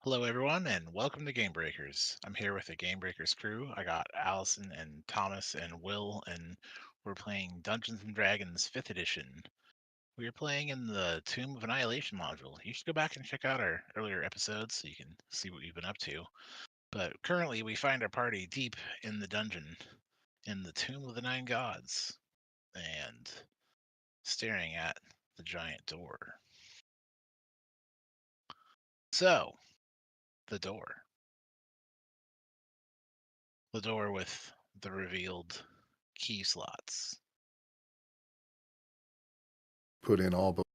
Hello, everyone, and welcome to Gamebreakers. I'm here with the Gamebreakers crew. I got Allison and Thomas and Will, and we're playing Dungeons and Dragons 5th Edition. We are playing in the Tomb of Annihilation module. You should go back and check out our earlier episodes so you can see what we've been up to. But currently, we find our party deep in the dungeon, in the Tomb of the Nine Gods, and staring at the giant door. So, the door. The door with the revealed key slots. Put in all but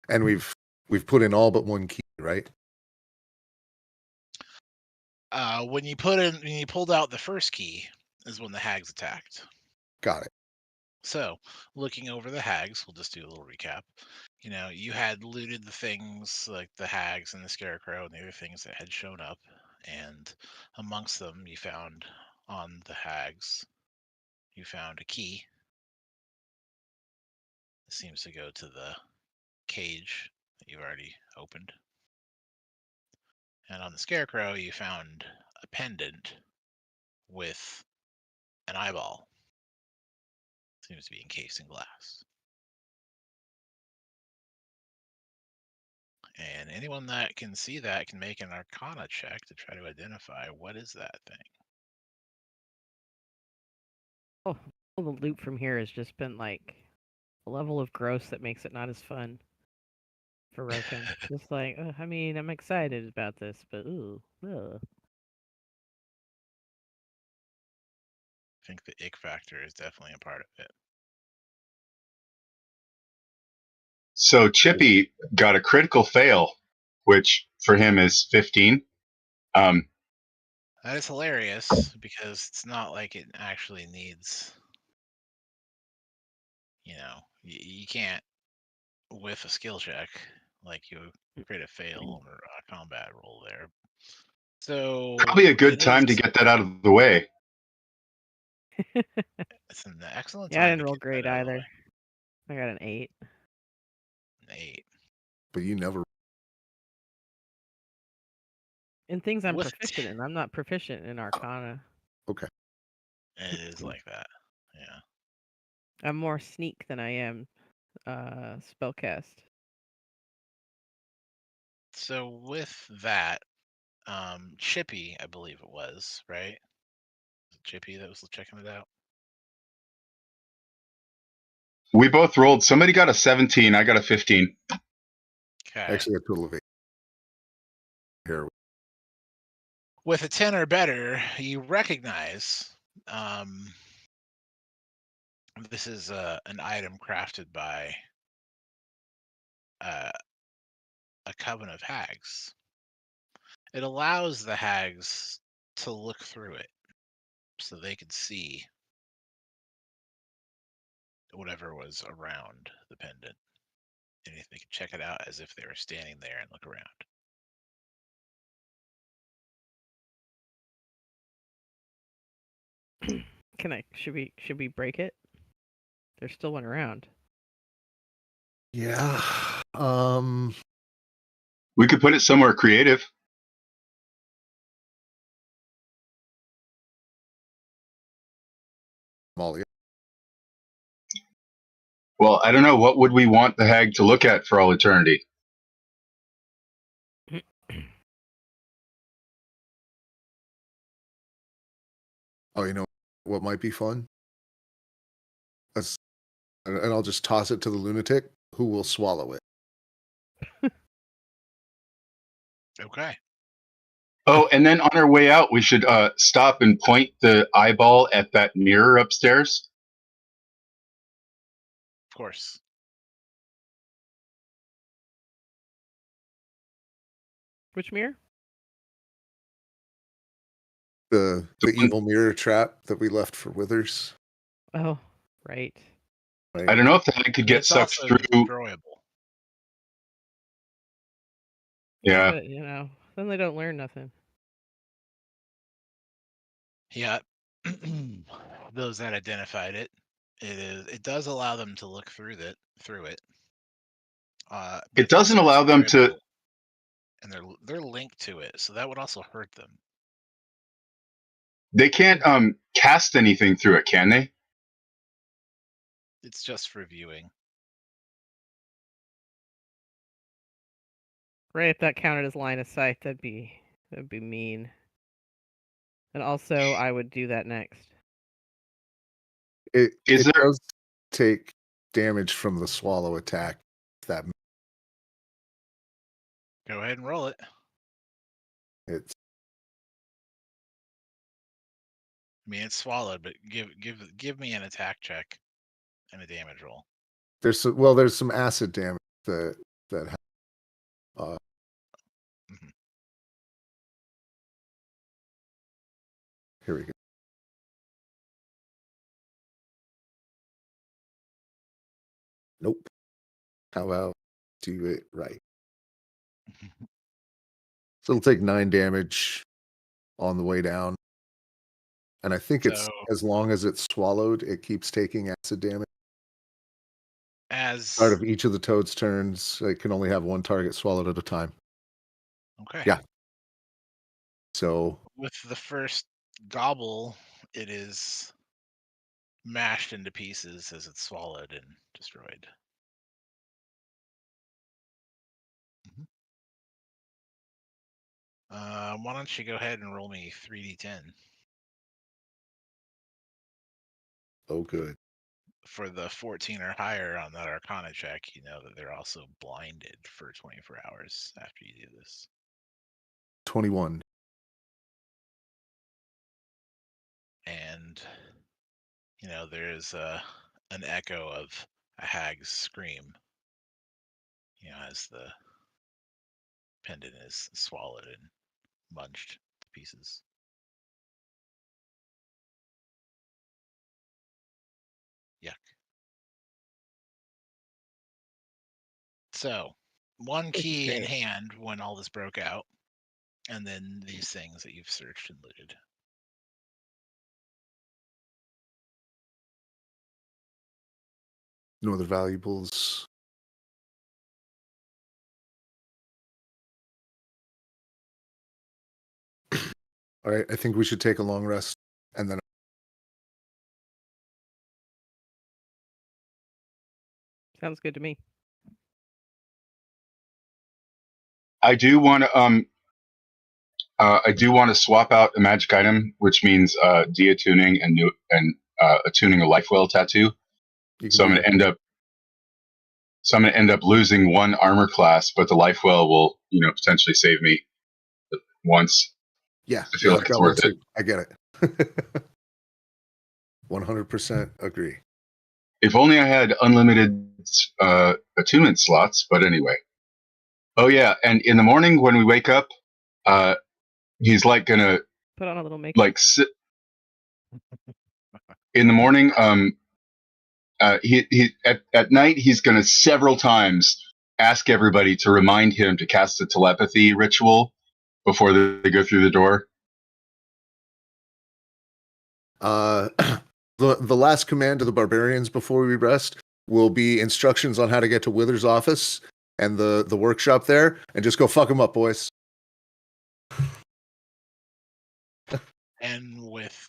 and we've put in all but one key, right? When you pulled out the first key is when the hags attacked. Got it. So, looking over the hags, we'll just do a little recap. You had looted the things like the hags and the scarecrow and the other things that had shown up, and amongst them, you found on the hags, you found a key. It seems to go to the cage that you've already opened. And on the scarecrow, you found a pendant with an eyeball. Seems to be encased in glass. And anyone that can see that can make an Arcana check to try to identify what is that thing. Oh, all the loop from here has just been like a level of gross that makes it not as fun for Roken. Just like, I mean, I'm excited about this, but ooh, ugh. I think the ick factor is definitely a part of it. So Chippy got a critical fail, which for him is 15. That is hilarious because it's not like it actually needs, you can't with a skill check like you create a fail or a combat roll there. So Probably a good it is. time to get that out of the way. It's an excellent Yeah, I time didn't to roll get great that out of the either. way. I got an 8. An 8. But you never In things I'm With proficient in, I'm not proficient in Arcana. okay. it is like that. Yeah. I'm more sneak than I am spellcast. So with that, Chippy, I believe it was, right? Was it Chippy that was checking it out? We both rolled. Somebody got a 17. I got a 15. Okay. Actually, a total of 8 here. With a 10 or better, you recognize this is an item crafted by a coven of hags. It allows the hags to look through it so they could see whatever was around the pendant. And they could check it out as if they were standing there and look around. Should we break it? There's still one around. Yeah. We could put it somewhere creative. Molly. Well, I don't know. What would we want the hag to look at for all eternity? Oh, you know what might be fun? Let's, and I'll just toss it to the lunatic who will swallow it. Okay. Oh, and then on our way out, we should stop and point the eyeball at that mirror upstairs. Of course. Which mirror? The evil mirror trap that we left for Withers. Oh, right. Right? I don't know if the hag could But get it's sucked also through. destroyable. Yeah. But, then they don't learn nothing. Yeah. Those that identified it, it does allow them to look through it. But It doesn't allow them to. scribble, and they're linked to it, so that would also hurt them. They can't cast anything through it, can they? It's just for viewing. Right, if that counted as line of sight, that'd be mean. And also, I would do that next. It Is there- does take damage from the swallow attack. That Go ahead and roll it. it's I mean, it's swallowed, but give me an attack check and a damage roll. there's some acid damage that Mhm. here we go. Nope. How about do it right? So it'll take 9 damage on the way down. And I think it's So as long as it's swallowed, it keeps taking acid damage. as Part of each of the toad's turns, it can only have one target swallowed at a time. okay, Yeah. So with the first gobble, it is mashed into pieces as it's swallowed and destroyed. Mhm. Why don't you go ahead and roll me 3d10 oh good. for the 14 or higher on that Arcana check? You know that they're also blinded for 24 hours after you do this. 21. And you know there's an echo of a hag's scream. You know, as the pendant is swallowed and munched to pieces. Yuck. So, one key in Okay. hand when all this broke out, and then these things that you've searched and looted. No other valuables. All right, I think we should take a long rest and then Sounds good to me. I do want to swap out a magic item, which means deattuning and attuning a life well tattoo. you can So I'm do going that. to end up losing one armor class, but the life well will, potentially save me once. Yeah, I feel like I've it's got one worth it. too. I get it. 100% agree. If only I had unlimited attunement slots, but anyway. Oh yeah, and in the morning when we wake up, he's like gonna Put on a little makeup. like sit in the morning. He at night he's gonna several times ask everybody to remind him to cast the telepathy ritual before they go through the door. The last command to the barbarians before we rest will be instructions on how to get to Wither's office and the workshop there, and just go fuck them up, boys. And with,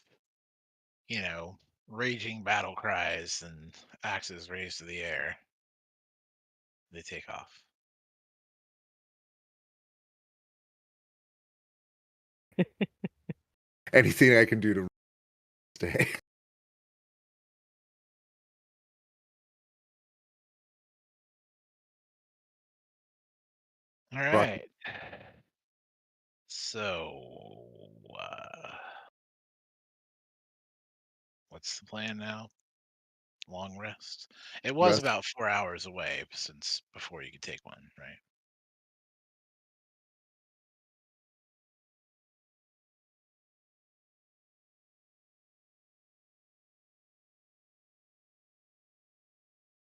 raging battle cries and axes raised to the air, they take off. Anything I can do to stay. All right. So, what's the plan now? Long rest. It was Rest. about 4 hours away since before you could take one, right?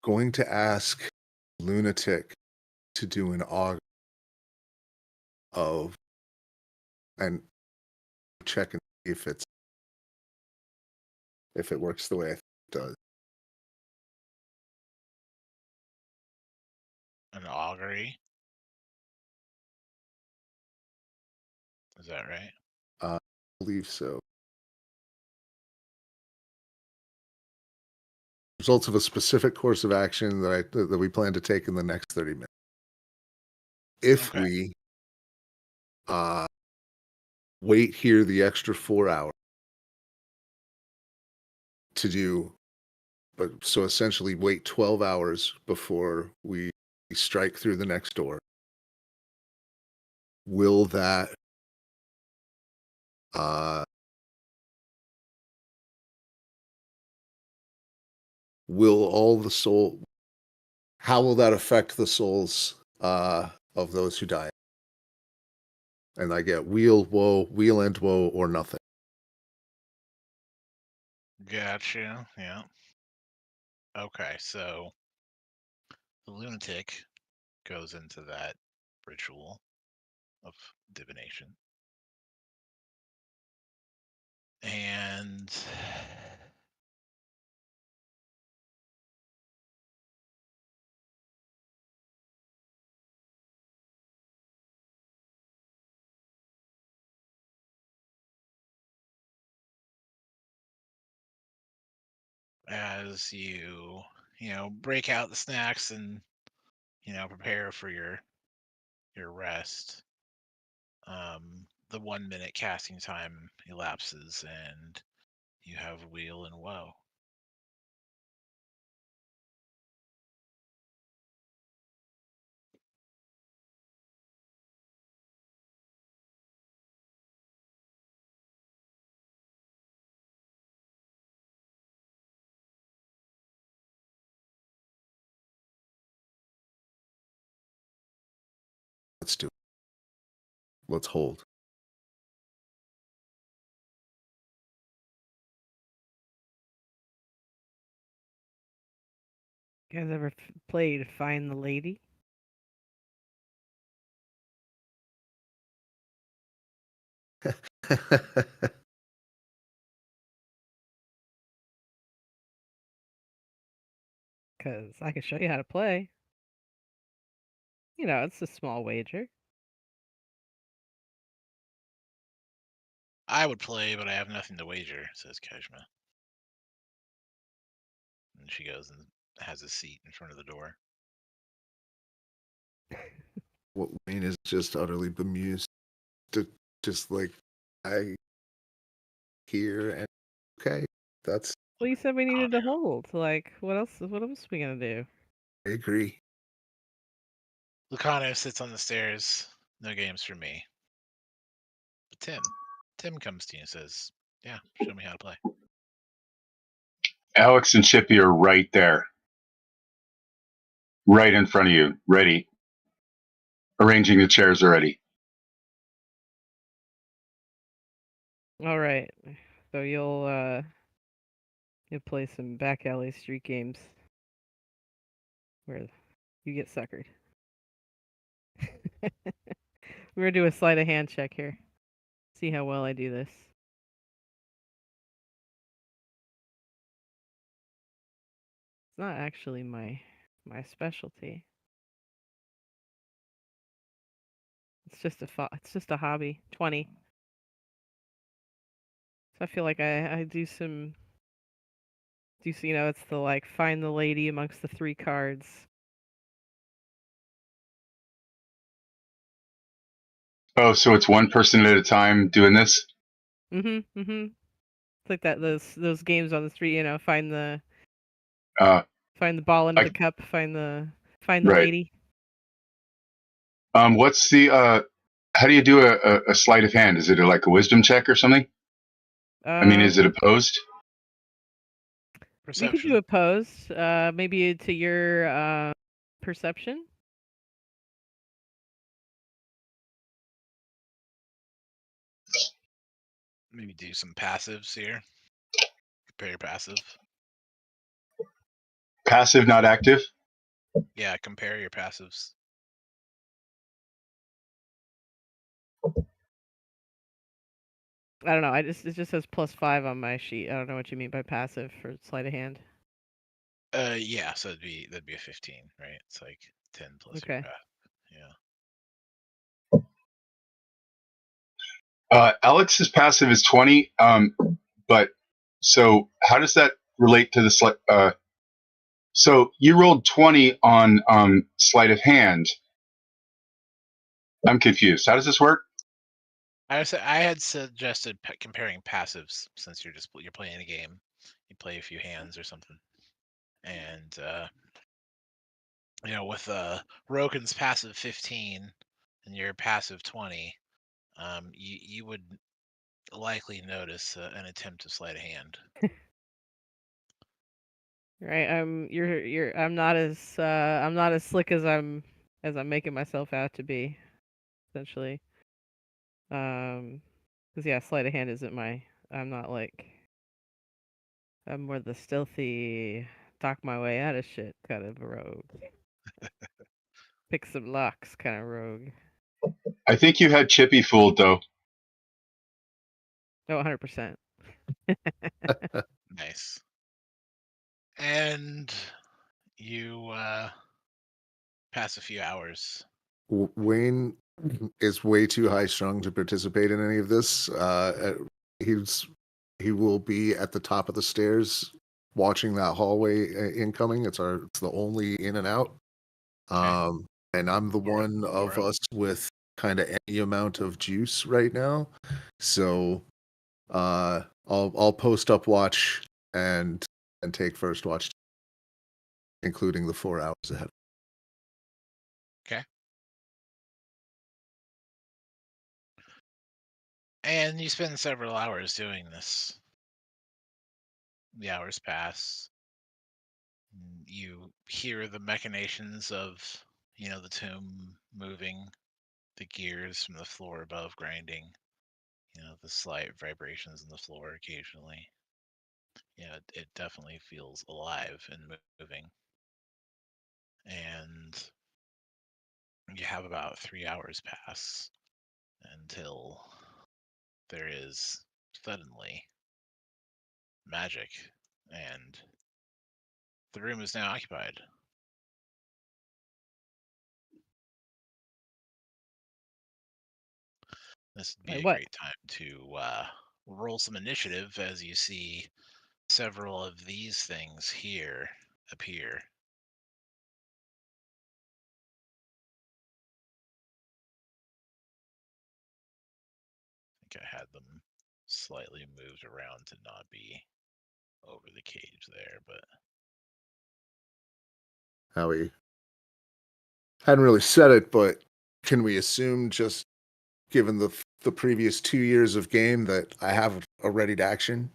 Going to ask Lunatic to do an augur of and check and see if it works the way I think it does. An Calgary. Is that right? I believe so. Results of a specific course of action that we plan to take in the next 30 minutes. If Okay. we wait here the extra 4 hours to do, but so essentially wait 12 hours before we strike through the next door, will that will all the soul how will that affect the souls of those who die? And I get wheel, woe, wheel end woe, or nothing. Gotcha. Yeah. Okay, so the lunatic goes into that ritual of divination. And as you break out the snacks and prepare for your rest, the 1 minute casting time elapses and you have wheel and woe. Let's do it. Let's hold. You guys ever played Find the Lady? Because I can show you how to play. It's a small wager. I would play, but I have nothing to wager, says Keshma. And she goes and has a seat in front of the door. Wayne is just utterly bemused. Just like, I hear and okay, that's, Well, you said we needed to hold. Like, what else? What else are we gonna do? I agree. Lucano sits on the stairs. No games for me. But Tim comes to you and says, "Yeah, show me how to play." Alex and Chippy are right there, right in front of you, ready, arranging the chairs already. All right. So you'll play some back alley street games where you get suckered. We're gonna do a sleight of hand check here. See how well I do this. It's not actually my specialty. It's just a hobby. 20. So I feel like I do some it's the like find the lady amongst the 3 cards. Oh, so it's one person at a time doing this? Mhm. It's like that those games on the street, Uh, find the ball under I, the cup, find the right. lady. What's how do you do a sleight of hand? Is it like a wisdom check or something? I mean, is it Well, opposed? we could Perception. do opposed, maybe to your perception. Maybe do some passives here. Compare your passive. Passive, not active? Yeah, compare your passives. I don't know. It just says +5 on my sheet. I don't know what you mean by passive for sleight of hand. Yeah, so that'd be a 15, right? It's like 10 plus your Okay. path. Yeah. Alex's passive is 20. But so how does that relate to the so you rolled 20 on sleight of hand. I'm confused. How does this work? I had suggested comparing passives since you're playing a game. You play a few hands or something, and with Roken's passive 15 and your passive 20, you would likely notice an attempt to sleight of hand. Right. I'm not as slick as I'm making myself out to be, essentially. Because yeah, sleight of hand isn't my. I'm not like. I'm more the stealthy, talk my way out of shit kind of a rogue. Pick some locks kind of rogue. I think you had Chippy fooled though. No, 100%. Nice. And you pass a few hours. Wayne is way too high strung to participate in any of this. He will be at the top of the stairs watching that hallway incoming. It's the only in and out. Okay. And I'm the one of Or- us with kind of any amount of juice right now. So I'll post up watch and take first watch, including the 4 hours ahead. Okay. And you spend several hours doing this. The hours pass. You hear the machinations of, the tomb moving, the gears from the floor above grinding, the slight vibrations in the floor occasionally. It definitely feels alive and moving. And you have about 3 hours pass until there is suddenly magic, and the room is now occupied. This would be Like a what? great time to roll some initiative as you see several of these things here appear. I think I had them slightly moved around to not be over the cage there, but Howie hadn't really said it, but can we assume, just given the previous 2 years of game, that I have a ready to action?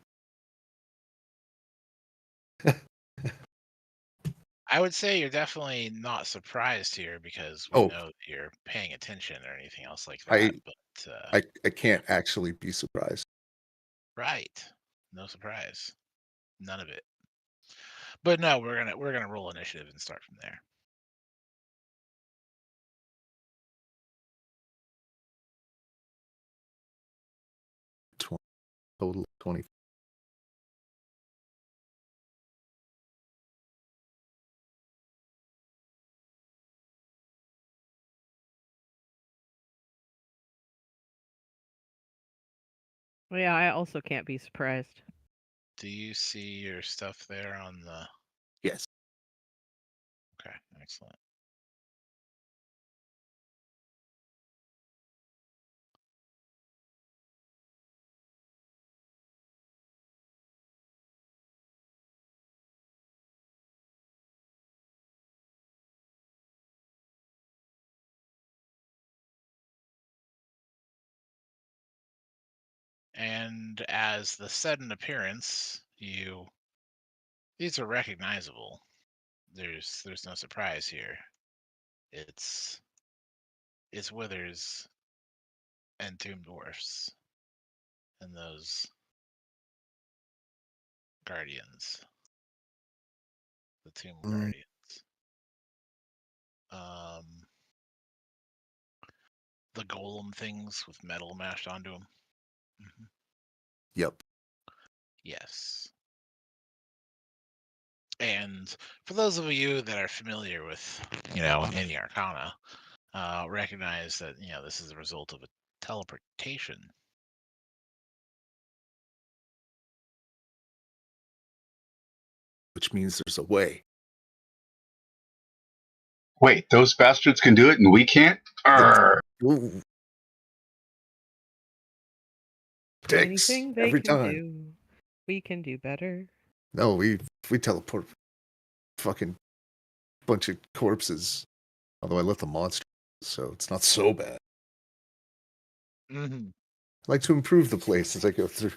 I would say you're definitely not surprised here because we Oh, know that you're paying attention or anything else like I that. But I can't actually be surprised. right, no surprise, none of it. But no, we're gonna roll initiative and start from there. Total 20. Well, yeah, I also can't be surprised. Do you see your stuff there on the? Yes. Okay, excellent. And as the sudden appearance, these are recognizable. There's no surprise here. It's Withers and Tomb Dwarfs and those guardians, the Tomb Guardians. The golem things with metal mashed onto them. Yep. Yes. And for those of you that are familiar with, any arcana, recognize that, this is a result of a teleportation. Which means there's a way. Wait, those bastards can do it and we can't? Arr. Ooh. Dicks, Anything they every can time. do, we can do better. No, we teleport fucking bunch of corpses. Although I let the monster, so it's not so bad. Mm-hmm. I like to improve the place as I go through.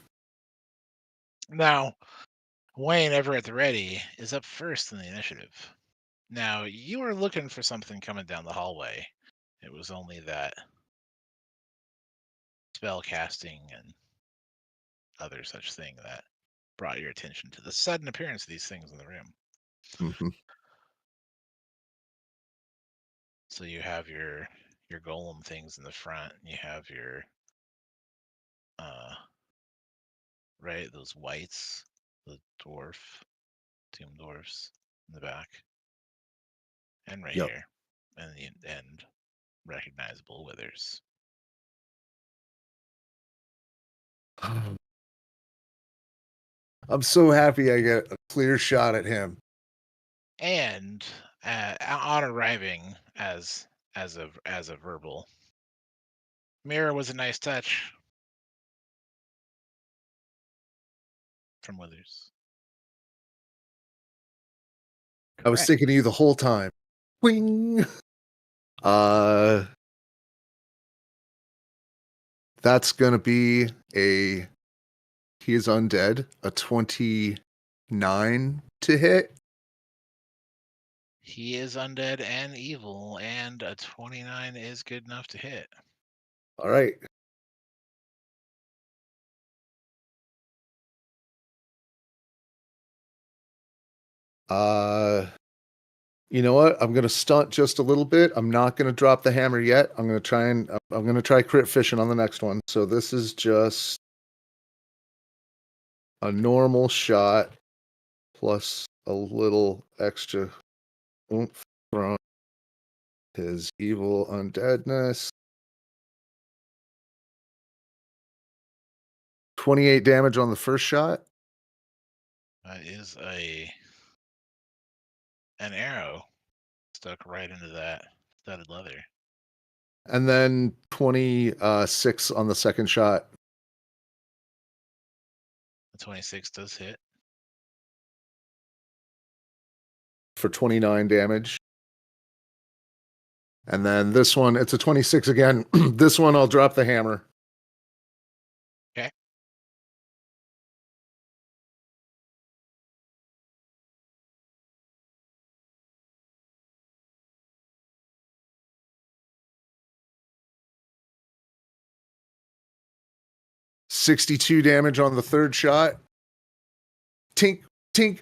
Now, Wayne, ever at the ready, is up first in the initiative. Now, you were looking for something coming down the hallway. It was only that spell casting and other such thing that brought your attention to the sudden appearance of these things in the room. Mm-hmm. So you have your golem things in the front. You have your right, those whites, the tomb dwarfs in the back, and right Yep. here, and the end recognizable withers. I'm so happy I get a clear shot at him. And on arriving as a verbal, Mira was a nice touch from Withers. I was thinking of you the whole time. Wing. That's gonna be he is undead, a 29 to hit. He is undead and evil, and a 29 is good enough to hit. All right. You know what? I'm gonna stunt just a little bit. I'm not gonna drop the hammer yet. I'm gonna try crit fishing on the next one. So this is just a normal shot plus a little extra oomph from his evil undeadness. 28 damage on the first shot. That is an arrow stuck right into that studded leather. And then 26 on the second shot. The 26 does hit. For 29 damage. And then this one, it's a 26 again. This one, I'll drop the hammer. Okay. $62 damage on the third shot. Tink, tink,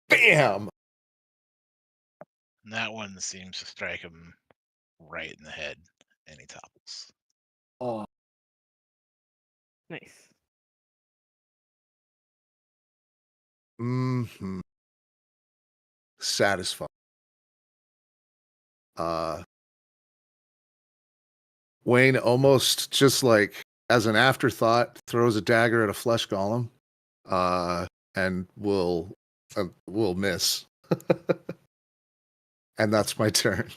bam. And that one seems to strike him right in the head, and he topples. Oh. Nice. Mm-hmm. Satisfying. Wayne almost just like as an afterthought throws a dagger at a flesh golem, and will miss. And that's my turn.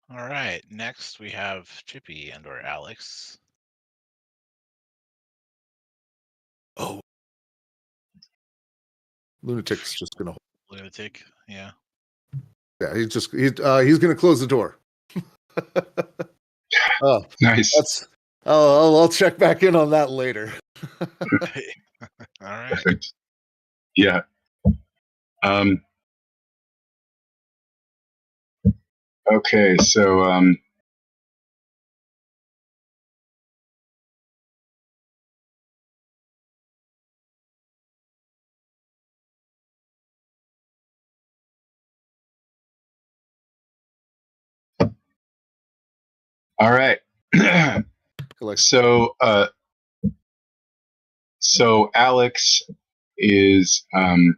All right. Next, we have Chippy and/or Alex. Oh, Lunatic's just gonna. Lunatic, yeah. Yeah, he's gonna close the door. Oh, Nice. that's. Oh, I'll check back in on that later. All right. Perfect. Yeah. Okay, so all right. Like, So So Alex is as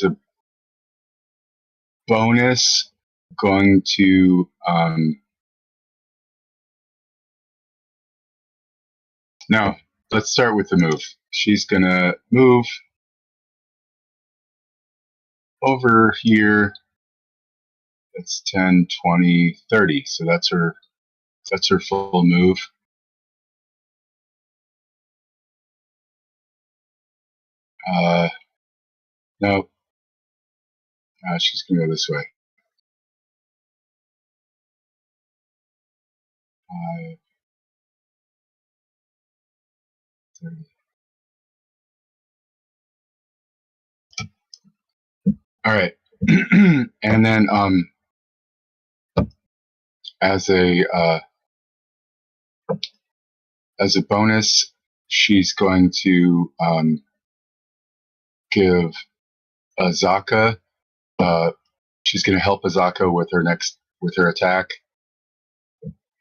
a bonus going to no, let's start with the move. She's gonna move over here. That's 10, 20, 30. So that's her full move. No, she's gonna go this way. 5, 30. All right. And then as a bonus, she's going to give Azaka. She's going to help Azaka with her attack,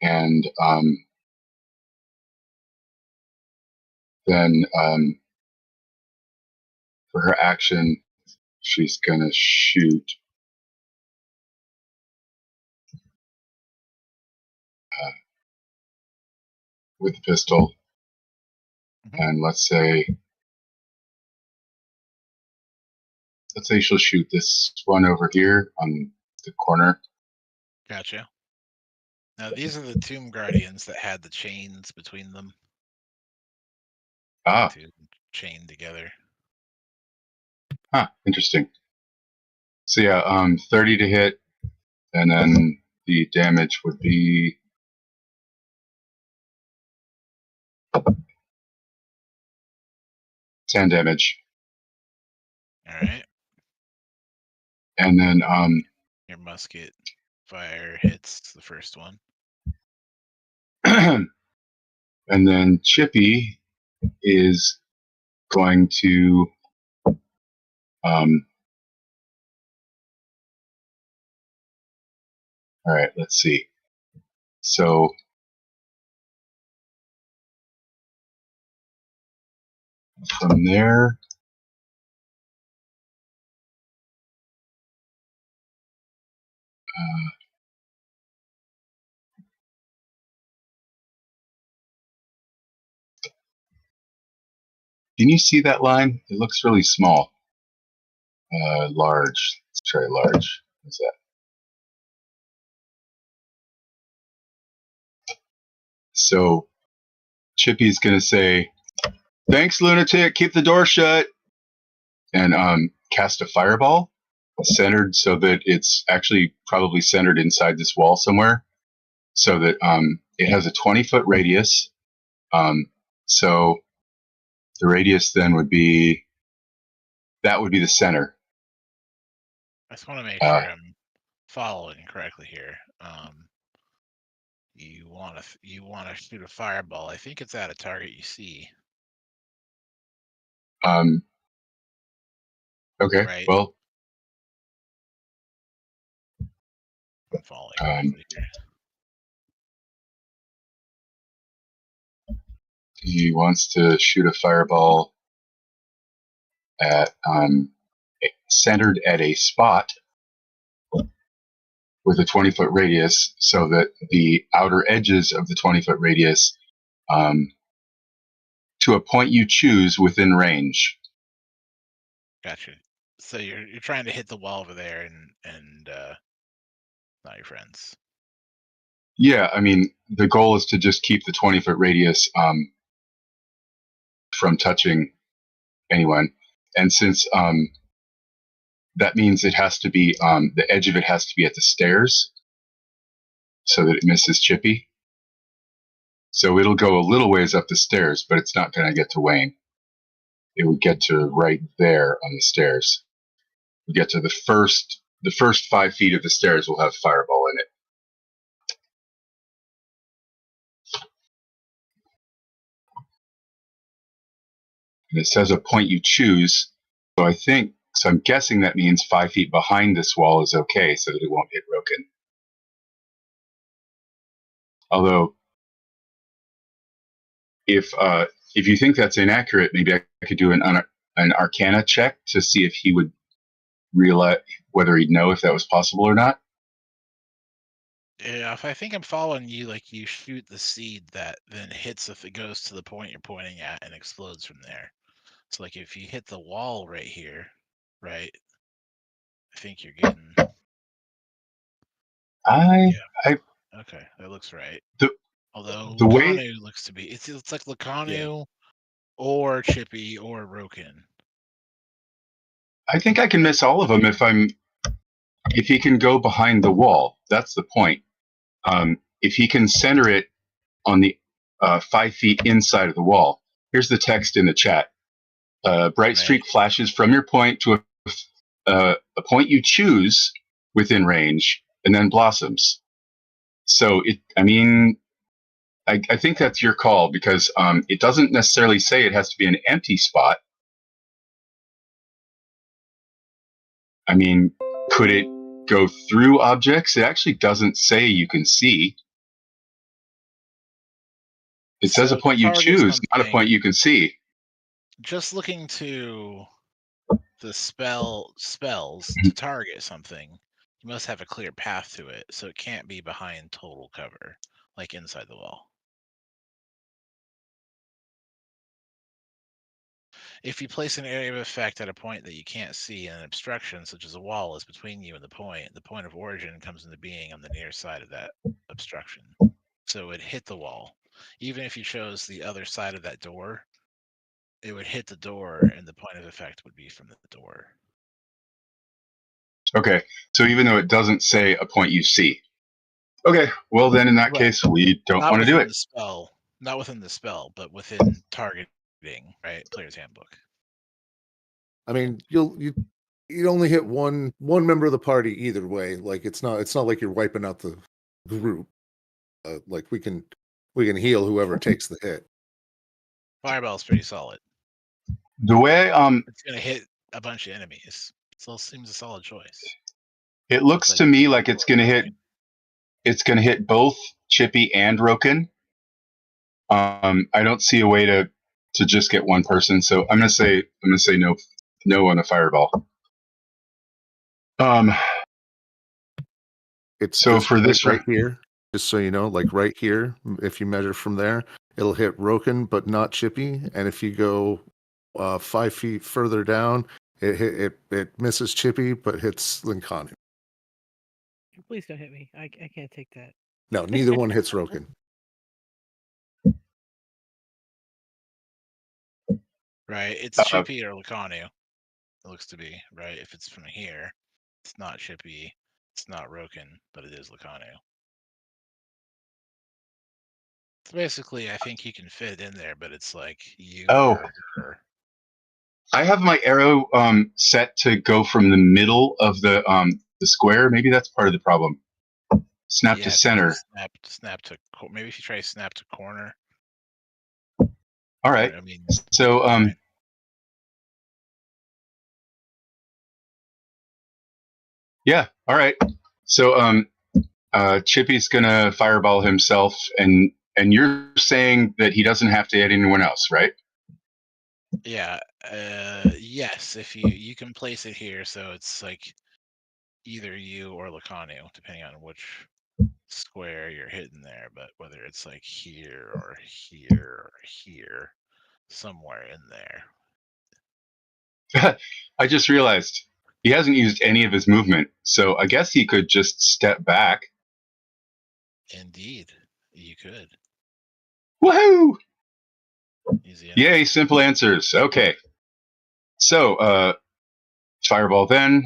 and then for her action, she's going to shoot with the pistol. And let's say she'll shoot this one over here on the corner. Gotcha. Now these are the Tomb Guardians that had the chains between them. Ah. To chain together. Huh, interesting. So yeah, 30 to hit, and then the damage would be 10 damage. All right. And then your musket fire hits the first one. And then Chippy is going to all right, let's see. So from there, can you see that line? It looks really small. Large. Let's try large. What's that? So Chippy's going to say, "Thanks, lunatic. Keep the door shut." And cast a fireball centered so that it's actually probably centered inside this wall somewhere, so that it has a 20-foot radius. So the radius then would be the center. I just want to make sure I'm following correctly here. You want to shoot a fireball. I think it's at a target you see. Okay. Right. Well, I'm following correctly here. He wants to shoot a fireball at centered at a spot with a 20-foot radius, so that the outer edges of the 20-foot radius to a point you choose within range. Gotcha. So you're trying to hit the wall over there and not your friends. Yeah, I mean, the goal is to just keep the 20-foot radius from touching anyone, and since that means it has to be the edge of it has to be at the stairs, so that it misses Chippy. So it'll go a little ways up the stairs, but it's not going to get to Wayne. It would get to right there on the stairs. We get to the first 5 feet of the stairs will have fireball in it. And it says a point you choose. So I'm guessing that means 5 feet behind this wall is okay, so that it won't get broken. Although if you think that's inaccurate, maybe I could do an Arcana check to see if he would realize whether he'd know if that was possible or not. Yeah, if I think I'm following you, like you shoot the seed that then hits if it goes to the point you're pointing at and explodes from there. So like if you hit the wall right here, right? I think you're getting. I Okay, that looks right. the Although the way Lucanu looks to be, it's like Lucanu or Chippy or Roken. I think I can miss all of them if he can go behind the wall. That's the point. If he can center it on the 5 feet inside of the wall. Here's the text in the chat. Bright streak flashes from your point to a point you choose within range, and then blossoms. So I think that's your call because it doesn't necessarily say it has to be an empty spot. I mean, could it go through objects? It actually doesn't say you can see. It says a point you choose, not a point you can see. Just looking to the spells to target something, you must have a clear path to it, so it can't be behind total cover, like inside the wall. If you place an area of effect at a point that you can't see and an obstruction, such as a wall, is between you and the point of origin comes into being on the near side of that obstruction. So it would hit the wall. Even if you chose the other side of that door, it would hit the door and the point of effect would be from the door. Okay, so even though it doesn't say a point you see. Okay, well then in that case, we don't want to do it. Not within the spell, but within targeting, right? Player's handbook. I mean, you'd only hit one member of the party either way. Like it's not like you're wiping out the group. Like we can heal whoever takes the hit. Fireball's pretty solid. The way it's gonna hit a bunch of enemies. So it seems a solid choice. It looks to me like it's gonna hit both Chippy and Roken. I don't see a way to just get one person, so I'm gonna say no on a fireball. It's so for this right here, just so you know, like right here, if you measure from there, it'll hit Roken but not Chippy, and if you go 5 feet further down, it misses Chippy but hits Linkanu. Please don't hit me. I can't take that. No, neither one hits Roken. Right, it's Chippy or Lucanu. It looks to be, right? If it's from here, it's not Chippy, it's not Roken, but it is Lucanu. So basically, I think you can fit it in there, but it's like you. I have my arrow set to go from the middle of the square. Maybe that's part of the problem. Snap to center. Snap to maybe if you try snap to corner. All right. I mean, so yeah. All right. So Chippy's gonna fireball himself, and you're saying that he doesn't have to hit anyone else, right? Yeah. Yes. If you can place it here, so it's like either you or Lucanu, depending on which square you're hitting there. But whether it's like here or here or here, somewhere in there. I just realized he hasn't used any of his movement, so I guess he could just step back. Indeed, you could. Woohoo! Yay, simple answers. Okay. So, fireball then.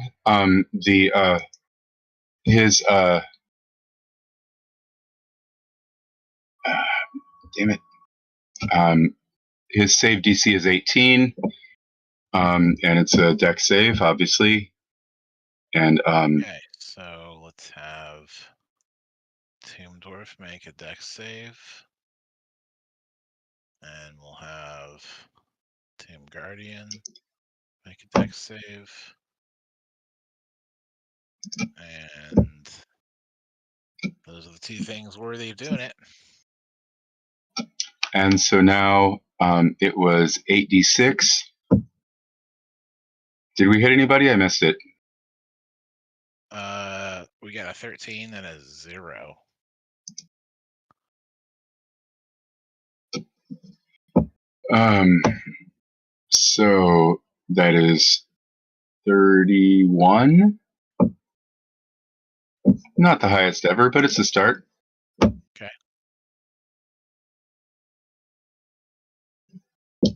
His damn it. His save DC is 18. And it's a deck save, obviously. And okay, so let's have Tomb Dwarf make a deck save. And we'll have Tomb Guardian make a deck save. And those are the two things worthy of doing it. And so now it was 8d6. Did we hit anybody? I missed it. We got a 13 and a 0. So that is 31. Not the highest ever, but it's a start. Okay.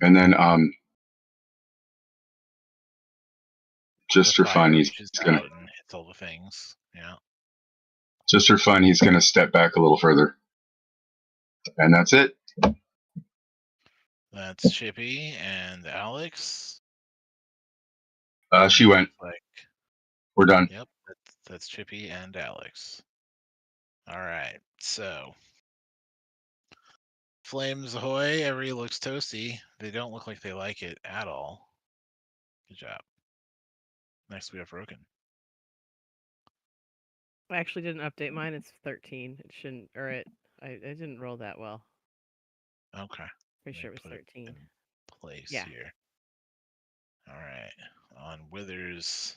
And then just The for fun, fire he's reaches gonna out and hits all the things. Yeah. step back a little further. And that's it. That's Chippy and Alex. She went. Like, We're done. yep, that's Chippy and Alex. All right, so Flames ahoy! Everybody looks toasty. They don't look like they like it at all. Good job. Next we have Broken. I actually didn't update mine. It's 13. It shouldn't, or it. I didn't roll that well. Okay. Pretty sure it was Put 13. in place Yeah. here. All right. On Wither's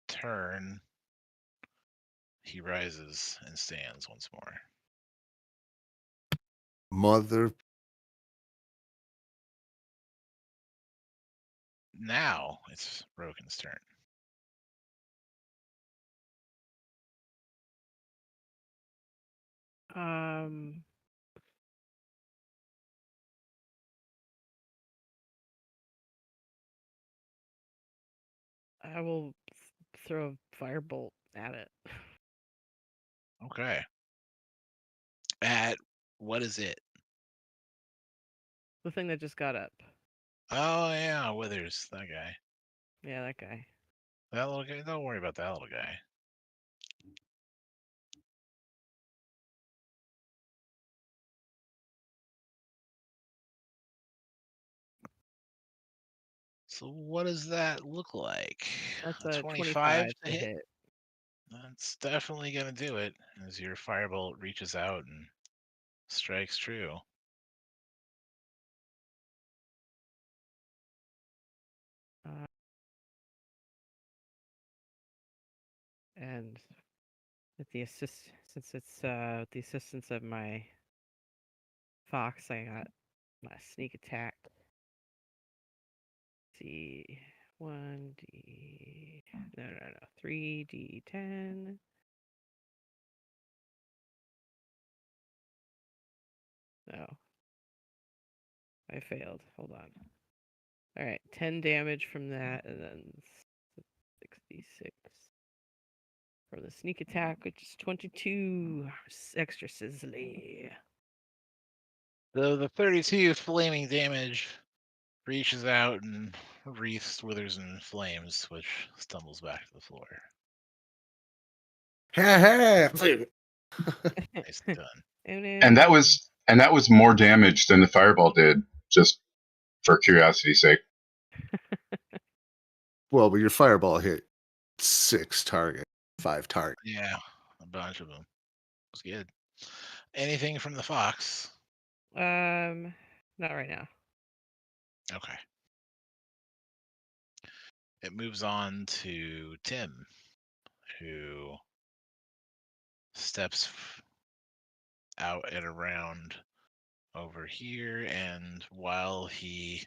turn, he rises and stands once more. Mother. Now it's Broken's turn. I will throw a firebolt at it. Okay. At what is it? The thing that just got up. Oh yeah, Withers, that guy. Yeah, that guy. That little guy. Don't worry about that little guy. So what does that look like? That's A a 25 25 to to hit? hit. That's definitely gonna do it as your firebolt reaches out and strikes true. And with the since it's with the assistance of my fox, I got my sneak attack. Let's see, 1d, no, 3d10. No, I failed. Hold on. All right, 10 damage from that, and then 66 from the sneak attack, which is 22 extra sizzly. So the 32 flaming damage reaches out and wreaths Withers in flames, which stumbles back to the floor. Nicely done. Oh, no. And that was more damage than the fireball did, just for curiosity's sake. Well, but your fireball hit 6 targets, 5 targets. Yeah, a bunch of them. It was good. Anything from the fox? Not right now. Okay. It moves on to Tim, who steps out and around over here, and while he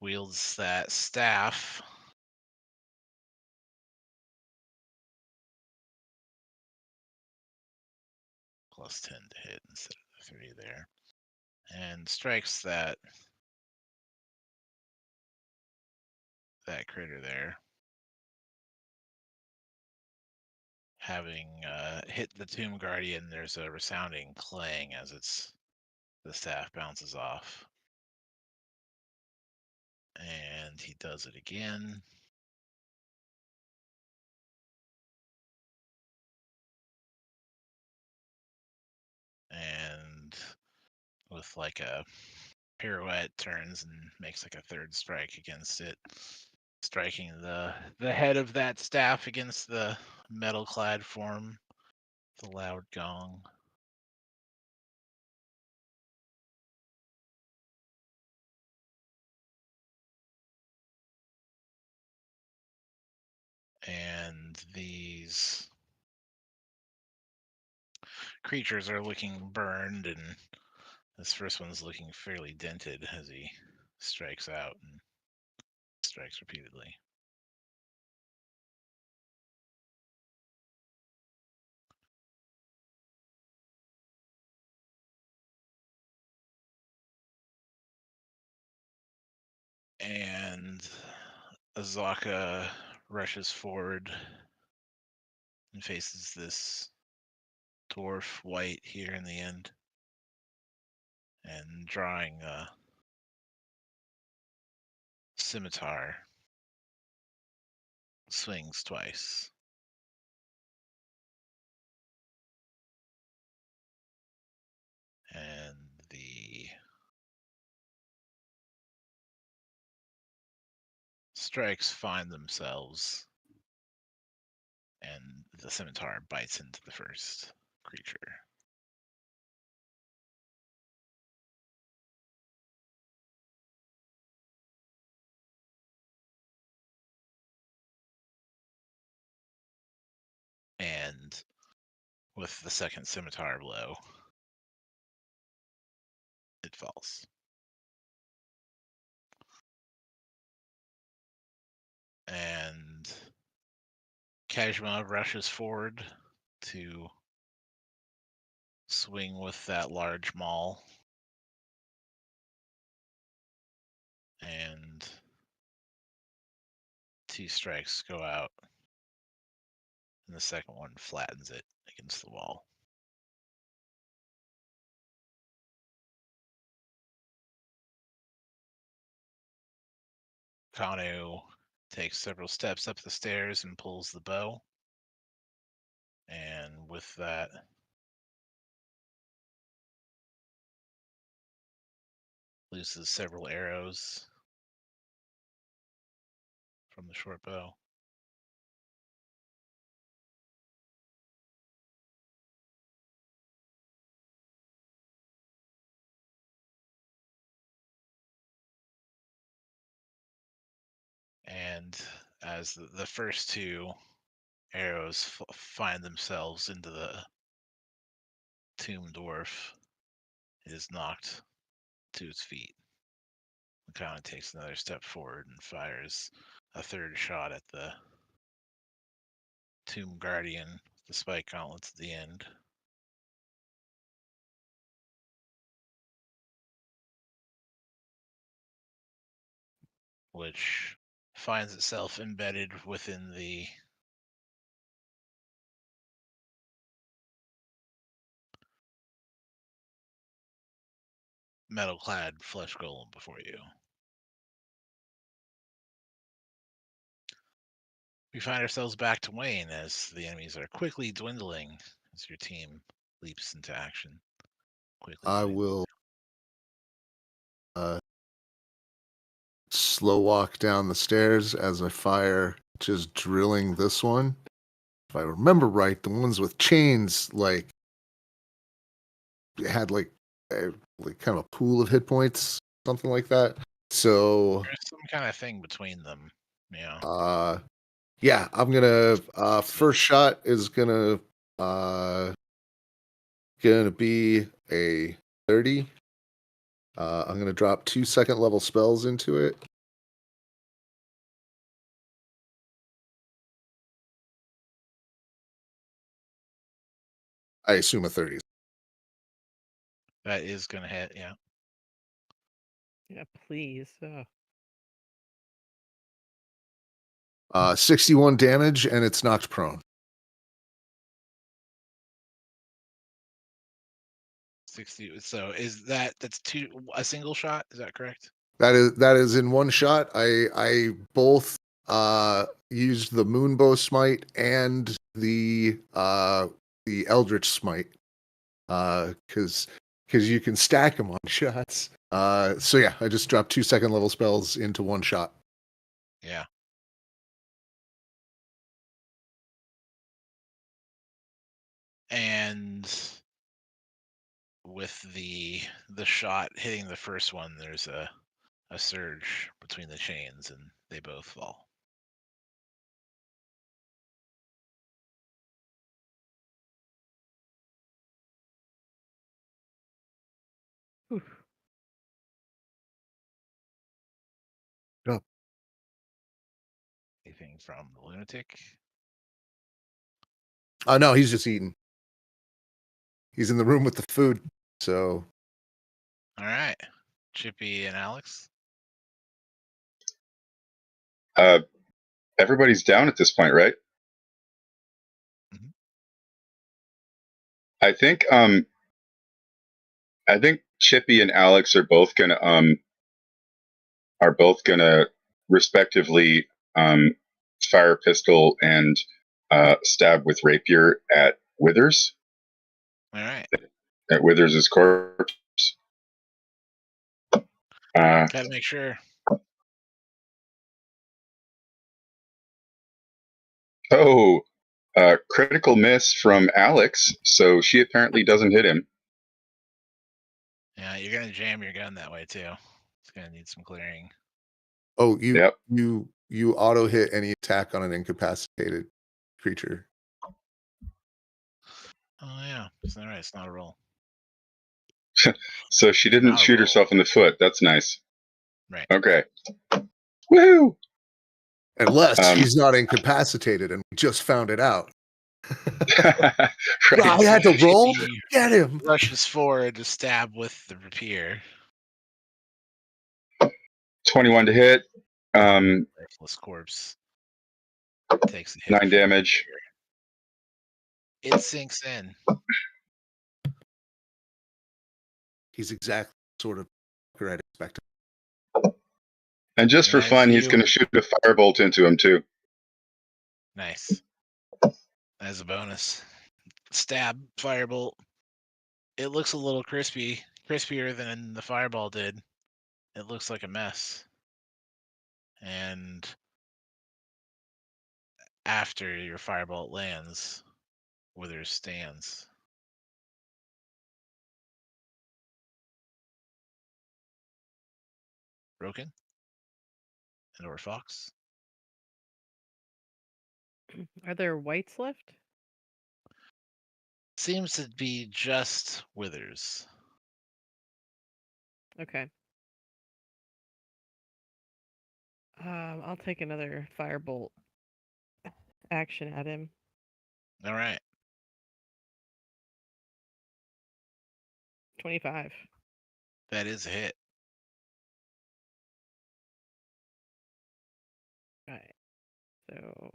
wields that staff, plus 10 to hit instead of the 3 there, and strikes that critter there, having hit the Tomb Guardian. There's a resounding clang as the staff bounces off, and he does it again. And with like a pirouette, turns and makes like a third strike against it, striking the head of that staff against the metal clad form, the loud gong. And these creatures are looking burned, and this first one's looking fairly dented as he strikes out and strikes repeatedly. And Azaka rushes forward and faces this dwarf white here in the end, and drawing a scimitar, swings twice. And the strikes find themselves, and the scimitar bites into the first creature. And with the second scimitar blow, it falls. And Kajma rushes forward to swing with that large maul. And 2 strikes go out, and the second one flattens it against the wall. Kanu takes several steps up the stairs and pulls the bow. And with that, looses several arrows from the short bow. And as the first 2 arrows find themselves into the tomb dwarf, it is knocked to its feet. Makana takes another step forward and fires a third shot at the tomb guardian with the spike gauntlets at the end. Which finds itself embedded within the metal-clad flesh golem before you. We find ourselves back to Wayne as the enemies are quickly dwindling as your team leaps into action. Quickly I dwindling. will slow walk down the stairs as I fire, just drilling this one. If I remember right, the ones with chains had like kind of a pool of hit points, something like that. So There's some kind of thing between them. Yeah. yeah, I'm gonna first shot is gonna be a 30. I'm gonna drop 2 second level spells into it. I assume a 30. That is gonna hit, yeah. Yeah, please. 61 damage, and it's knocked prone. 60. So is that's a single shot? Is that correct? That is in one shot. I both used the Moonbow Smite and the Eldritch Smite because you can stack them on shots. So yeah, I just dropped 2 second level spells into one shot. Yeah. And with the shot hitting the first one, there's a surge between the chains, and they both fall. Oh. Anything from the lunatic? Oh no, he's just eating. He's in the room with the food. So All right, Chippy and Alex. Everybody's down at this point, right? Mhm. I think Chippy and Alex are both gonna respectively fire pistol and stab with rapier at Withers. All right, At Withers' corpse. gotta make sure. Oh, critical miss from Alex, so she apparently doesn't hit him. Yeah, you're gonna jam your gun that way too. It's gonna need some clearing. oh, Yep. you auto hit any attack on an incapacitated creature. Oh yeah, it's all right. It's not a roll. So she didn't Not a shoot roll. herself in the foot. That's nice. Right. Okay. Woohoo! Unless she's not incapacitated and we just found it out. Right. I had to roll. Chippy Get him. rushes forward to stab with the rapier. 21 to hit. Lifeless corpse takes a hit. 9 from the damage. rapier. It sinks in. He's exactly the sort of fucker I'd expect. And just for As fun, he's you- going to shoot a firebolt into him too. Nice. As a bonus. Stab, firebolt. It looks a little crispier than the fireball did. It looks like a mess. And after your firebolt lands, Withers stands. Broken? And or Fox? Are there whites left? Seems to be just Withers. Okay. I'll take another firebolt action at him. All right. 25. That is a hit. Right. So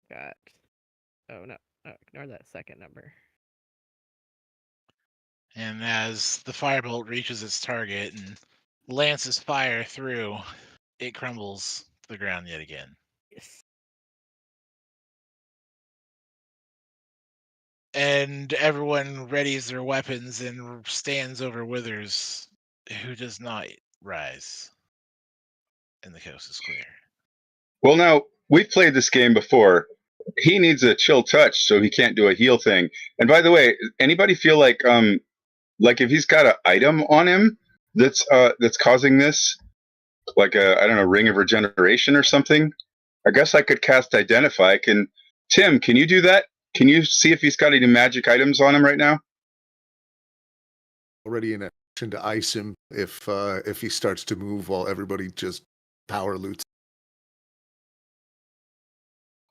got. Oh no! Ignore that second number. And as the firebolt reaches its target and lances fire through, it crumbles to the ground yet again. Yes. And everyone readies their weapons and stands over Withers, who does not rise. And the coast is clear. Well, now, we've played this game before. He needs a chill touch, so he can't do a heal thing. And by the way, anybody feel like if he's got an item on him that's causing this, like I don't know, ring of regeneration or something? I guess I could cast Identify. Tim, can you do that? Can you see if he's got any magic items on him right now? Already in action to ice him if he starts to move while everybody just power loots.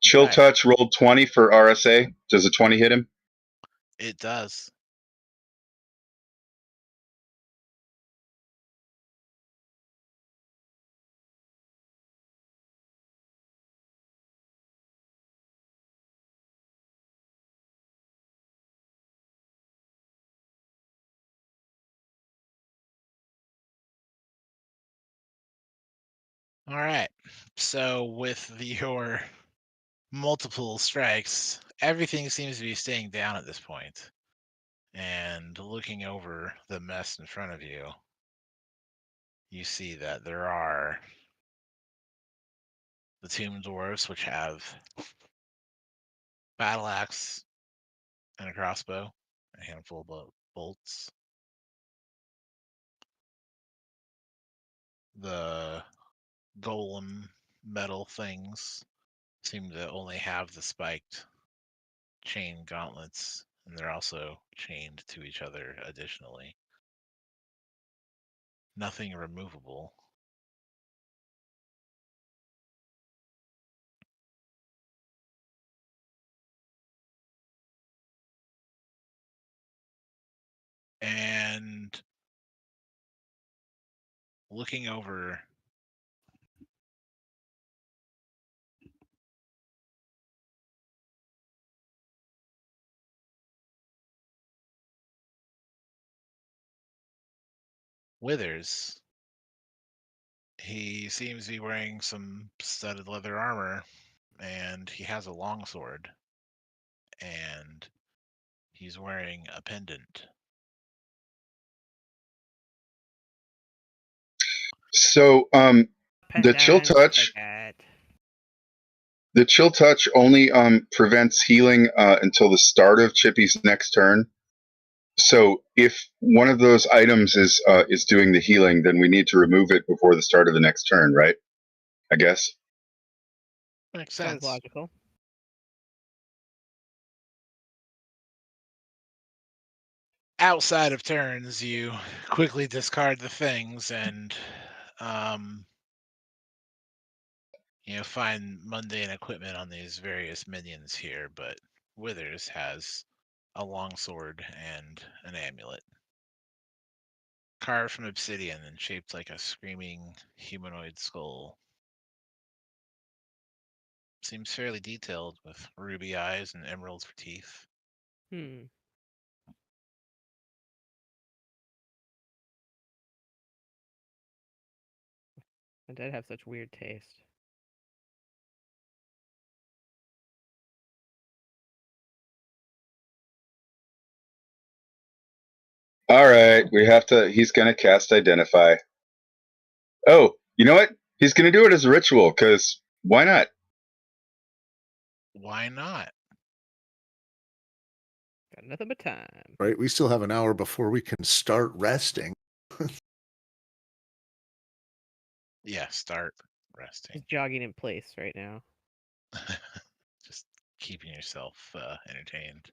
Chill Right. touch rolled 20 for RSA. Does a 20 hit him? It does. All right. So with your multiple strikes, everything seems to be staying down at this point. And looking over the mess in front of you, you see that there are the tomb dwarves, which have battle axe and a crossbow, a handful of bolts. The golem metal things seem to only have the spiked chain gauntlets, and they're also chained to each other additionally. Nothing removable. and looking over Withers, he seems to be wearing some studded leather armor, and he has a longsword, and he's wearing a pendant. So, the chill Pendant, I touch, got. the chill touch only prevents healing until the start of Chippy's next turn. So, if one of those items is doing the healing, then we need to remove it before the start of the next turn, right? I guess. Makes Sounds sense. logical. Outside of turns, you quickly discard the things and find mundane equipment on these various minions here, but Withers has a longsword and an amulet. Carved from obsidian and shaped like a screaming humanoid skull. Seems fairly detailed with ruby eyes and emeralds for teeth. Hmm. I did have such weird taste. All right, he's gonna cast Identify. Oh, you know what? He's gonna do it as a ritual, because why not? Why not? Got nothing but time. Right? We still have an hour before we can start resting. Yeah, start resting. Just jogging in place right now. Just keeping yourself entertained.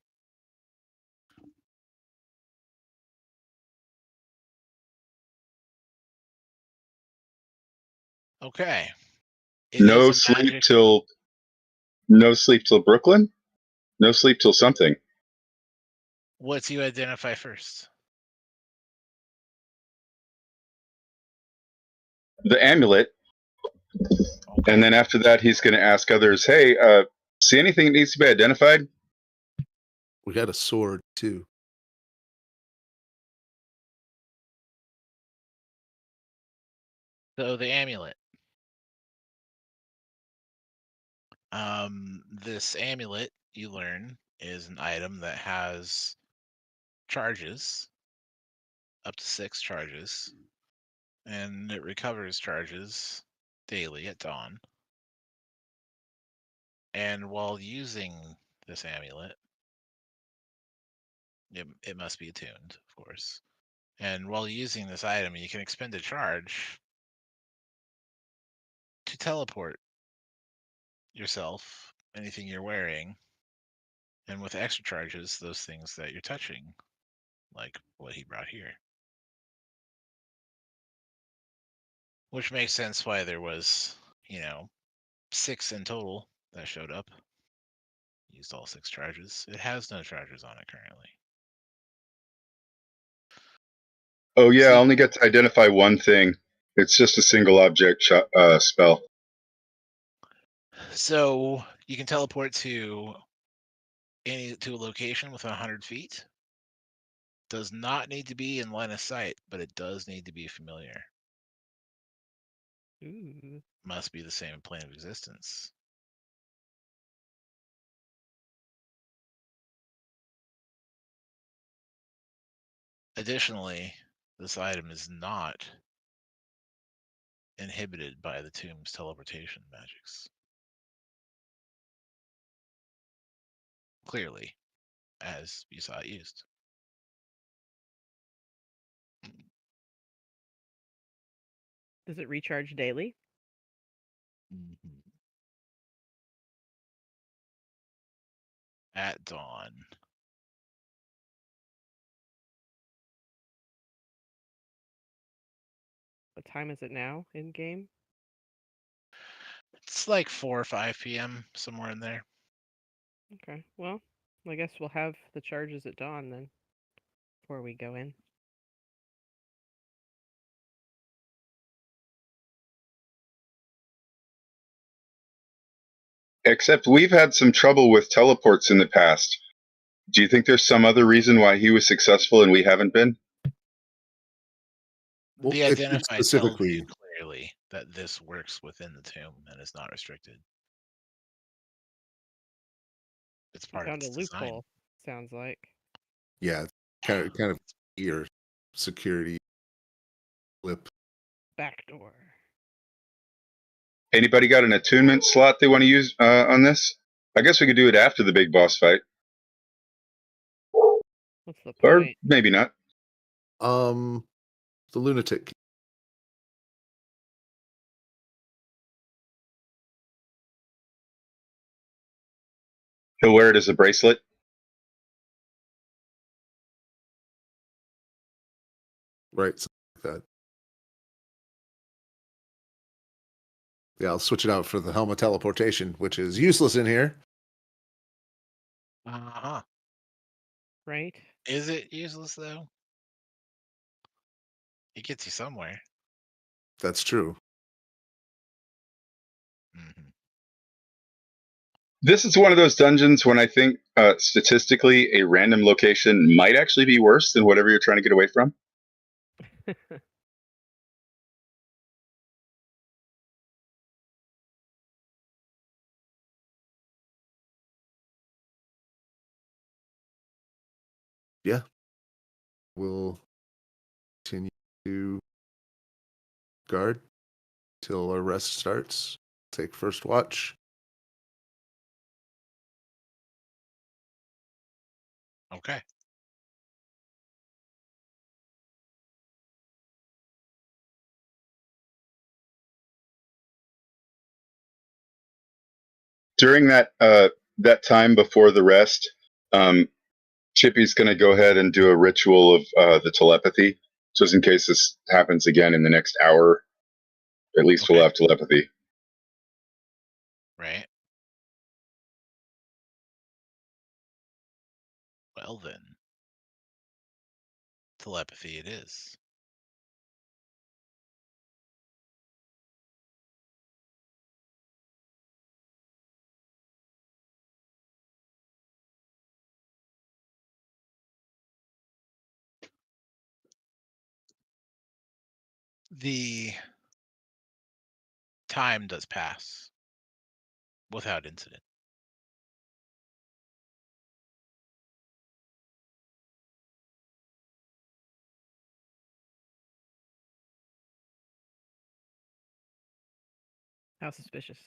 Okay. It is No a sleep magic. till no sleep till Brooklyn. No sleep till something. What do you identify first? The amulet, Okay. and then after that, he's gonna ask others, "Hey, see anything that needs to be identified?" We got a sword too. So the amulet. This amulet, you learn, is an item that has charges, up to 6 charges, and it recovers charges daily at dawn. And while using this amulet, it must be attuned, of course. And while using this item, you can expend a charge to teleport yourself, anything you're wearing, and with extra charges, those things that you're touching, like what he brought here. Which makes sense why there was, 6 in total that showed up. Used all 6 charges. It has no charges on it currently. Oh yeah, I See, only get to identify one thing. It's just a single object spell. so you can teleport to a location within 100 feet. Does not need to be in line of sight, but it does need to be familiar. Ooh. Must be the same plane of existence. Additionally, this item is not inhibited by the tomb's teleportation magics. Clearly, as you saw it used. Does it recharge daily? Mhm. At dawn. What time is it now in game? It's like 4 or 5 p.m., somewhere in there. Okay. Well, I guess we'll have the charges at dawn then. before we go in. Except we've had some trouble with teleports in the past. Do you think there's some other reason why he was successful and we haven't been? Well, The it identify tells you specifically, clearly that this works within the tomb and is not restricted. It's We part of found a its design. loophole. Sounds like. yeah, kind of your security flip. Backdoor. Anybody got an attunement slot they want to use on this? I guess we could do it after the big boss fight, What's the or point? maybe not. The lunatic. He'll wear it as a bracelet. Right, something like that. Yeah, I'll switch it out for the helmet teleportation, which is useless in here. Uh-huh. Right? Is it useless though? It gets you somewhere. That's true. Hmm. This is one of those dungeons when I think statistically a random location might actually be worse than whatever you're trying to get away from. Yeah. We'll continue to guard till our rest starts. Take first watch. Okay. During that time before the rest, um, Chippy's going to go ahead and do a ritual of the telepathy, just in case this happens again in the next hour. At least we'll Okay. have telepathy. Right. Well then. Telepathy it is. The time does pass without incident. How suspicious.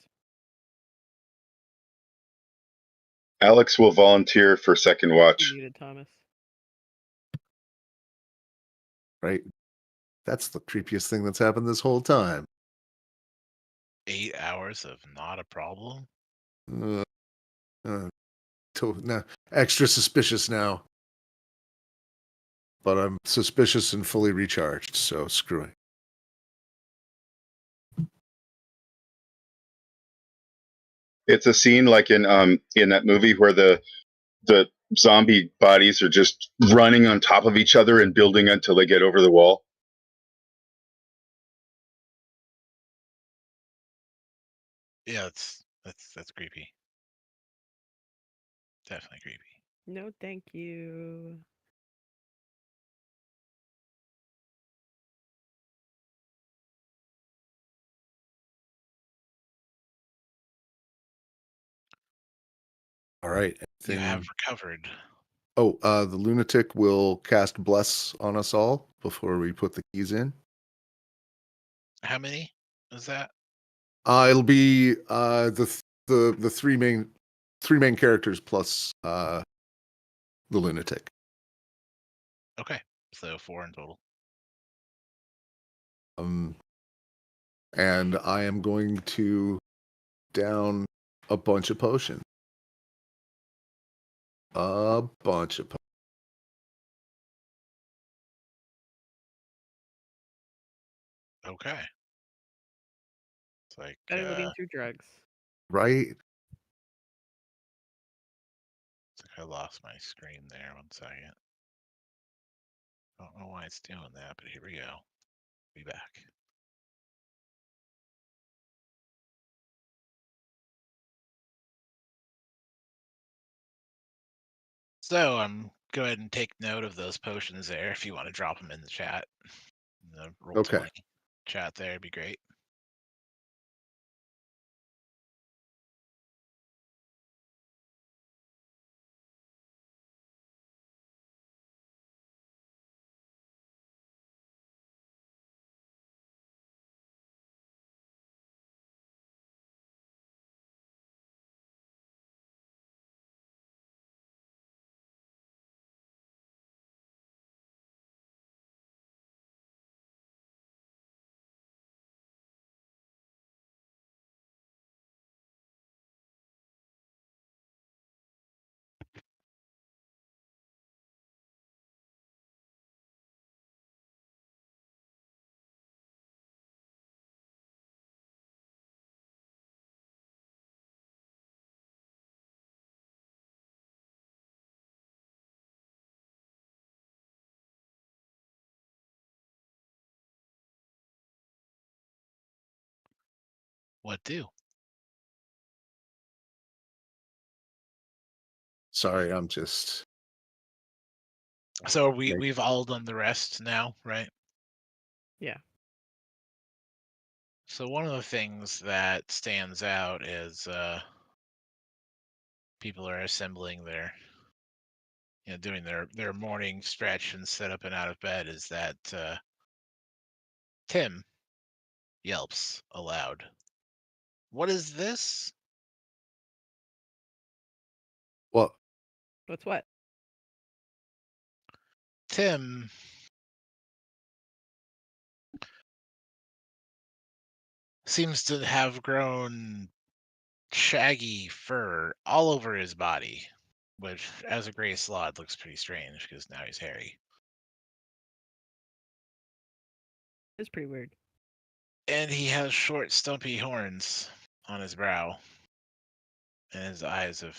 Alex will volunteer for second You watch. muted Thomas. Right. That's the creepiest thing that's happened this whole time. 8 hours of not a problem. Uh, no, extra suspicious now. But I'm suspicious and fully recharged, so screw it. It's a scene like in that movie where the zombie bodies are just running on top of each other and building until they get over the wall. Yeah, that's creepy. Definitely creepy. No, thank you. All right. You have recovered. Oh, the lunatic will cast bless on us all before we put the keys in. How many is that? It'll be the three main characters plus the lunatic. Okay. So 4 in total. And I am going to down a bunch of potions. A bunch of potions. Okay. It's like Better living through drugs. Right? it's like I lost my screen there. 1 second. Don't know why it's doing that, but here we go. Be back. So I'm go ahead and take note of those potions there. If you want to drop them in the chat, in the roll Okay. 20 chat there, would be great. What do? Sorry, I'm just. So Okay. we've all done the rest now, right? Yeah. So one of the things that stands out is people are assembling their, doing their morning stretch and sit up and out of bed. Is that Tim yelps aloud? What is this? What? What's what? Tim seems to have grown shaggy fur all over his body, which, as a gray slod, looks pretty strange because now he's hairy. It's pretty weird. And he has short, stumpy horns on his brow, and his eyes have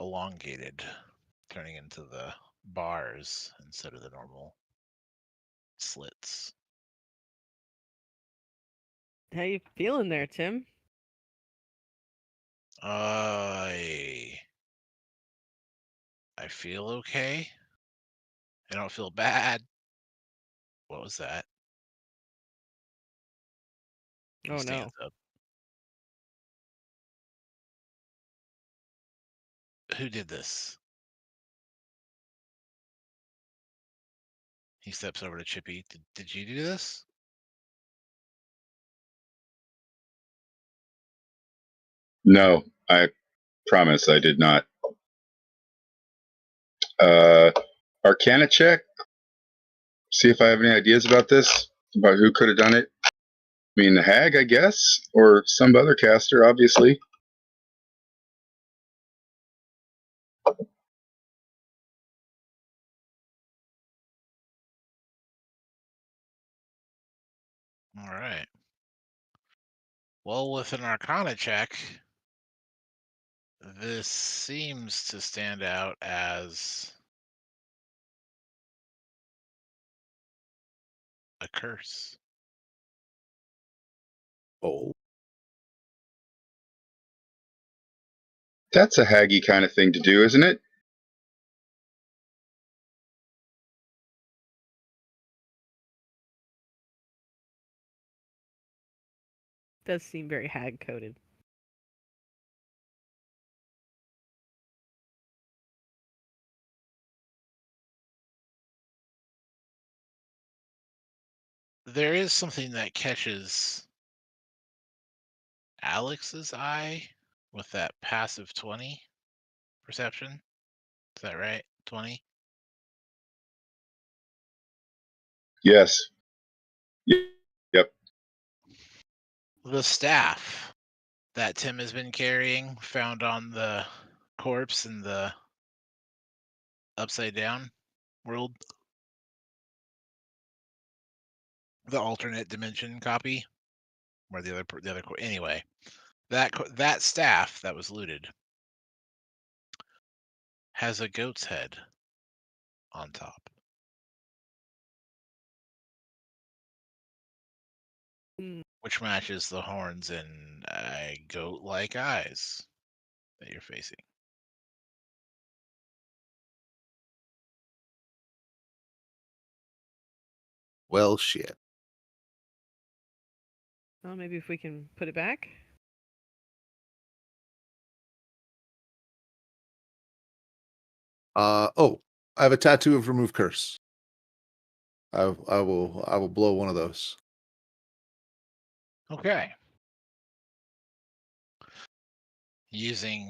elongated, turning into the bars instead of the normal slits. How you feeling there, Tim? I feel okay. I don't feel bad. What was that? He Oh no. stands up. Who did this? He steps over to Chippy. Did you do this? No, I promise I did not. Arcana check. See if I have any ideas about this, about who could have done it. I mean, the hag, I guess, or some other caster, obviously. All right. Well, with an Arcana check, this seems to stand out as a curse. Oh. That's a haggy kind of thing to do, isn't it? Does seem very hag coded. There is something that catches Alex's eye with that passive 20 perception. Is that right? 20? Yes. Yep. The staff that Tim has been carrying, found on the corpse in the upside down world, the alternate dimension copy, where the other anyway, that staff that was looted has a goat's head on top. which matches the horns and goat-like eyes that you're facing. Well, shit. Well, maybe if we can put it back. Oh, I have a tattoo of remove curse. I will blow one of those. Okay. Using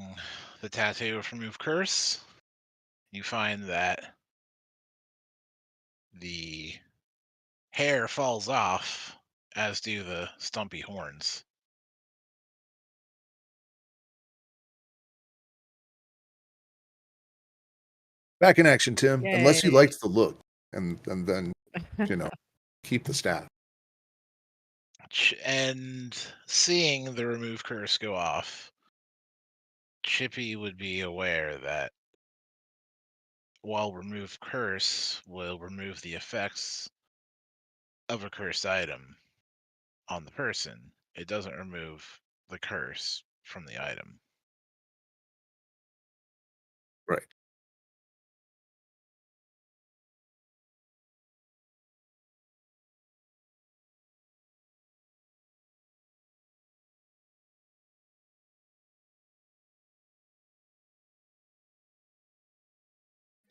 the tattoo of remove curse, you find that the hair falls off, as do the stumpy horns. Back in action, Tim. Unless you Yay. liked the look, and then keep the staff. And seeing the remove curse go off, Chippy would be aware that while remove curse will remove the effects of a cursed item on the person, it doesn't remove the curse from the item. Right.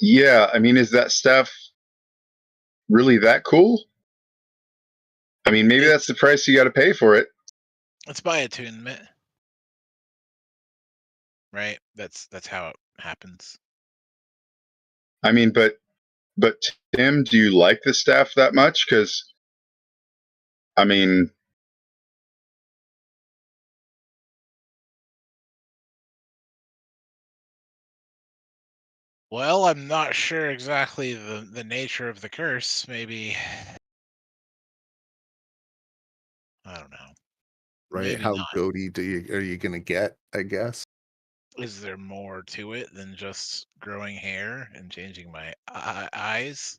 Yeah, I mean, is that staff really that cool? I mean, maybe that's the price you got to pay for it. It's by attunement, right? That's how it happens. I mean, but Tim, do you like the staff that much? Because, I mean, Well, I'm not sure exactly the nature of the curse. Maybe, I don't know. Right. Maybe How not. goaty are you gonna get? I guess. Is there more to it than just growing hair and changing my eyes?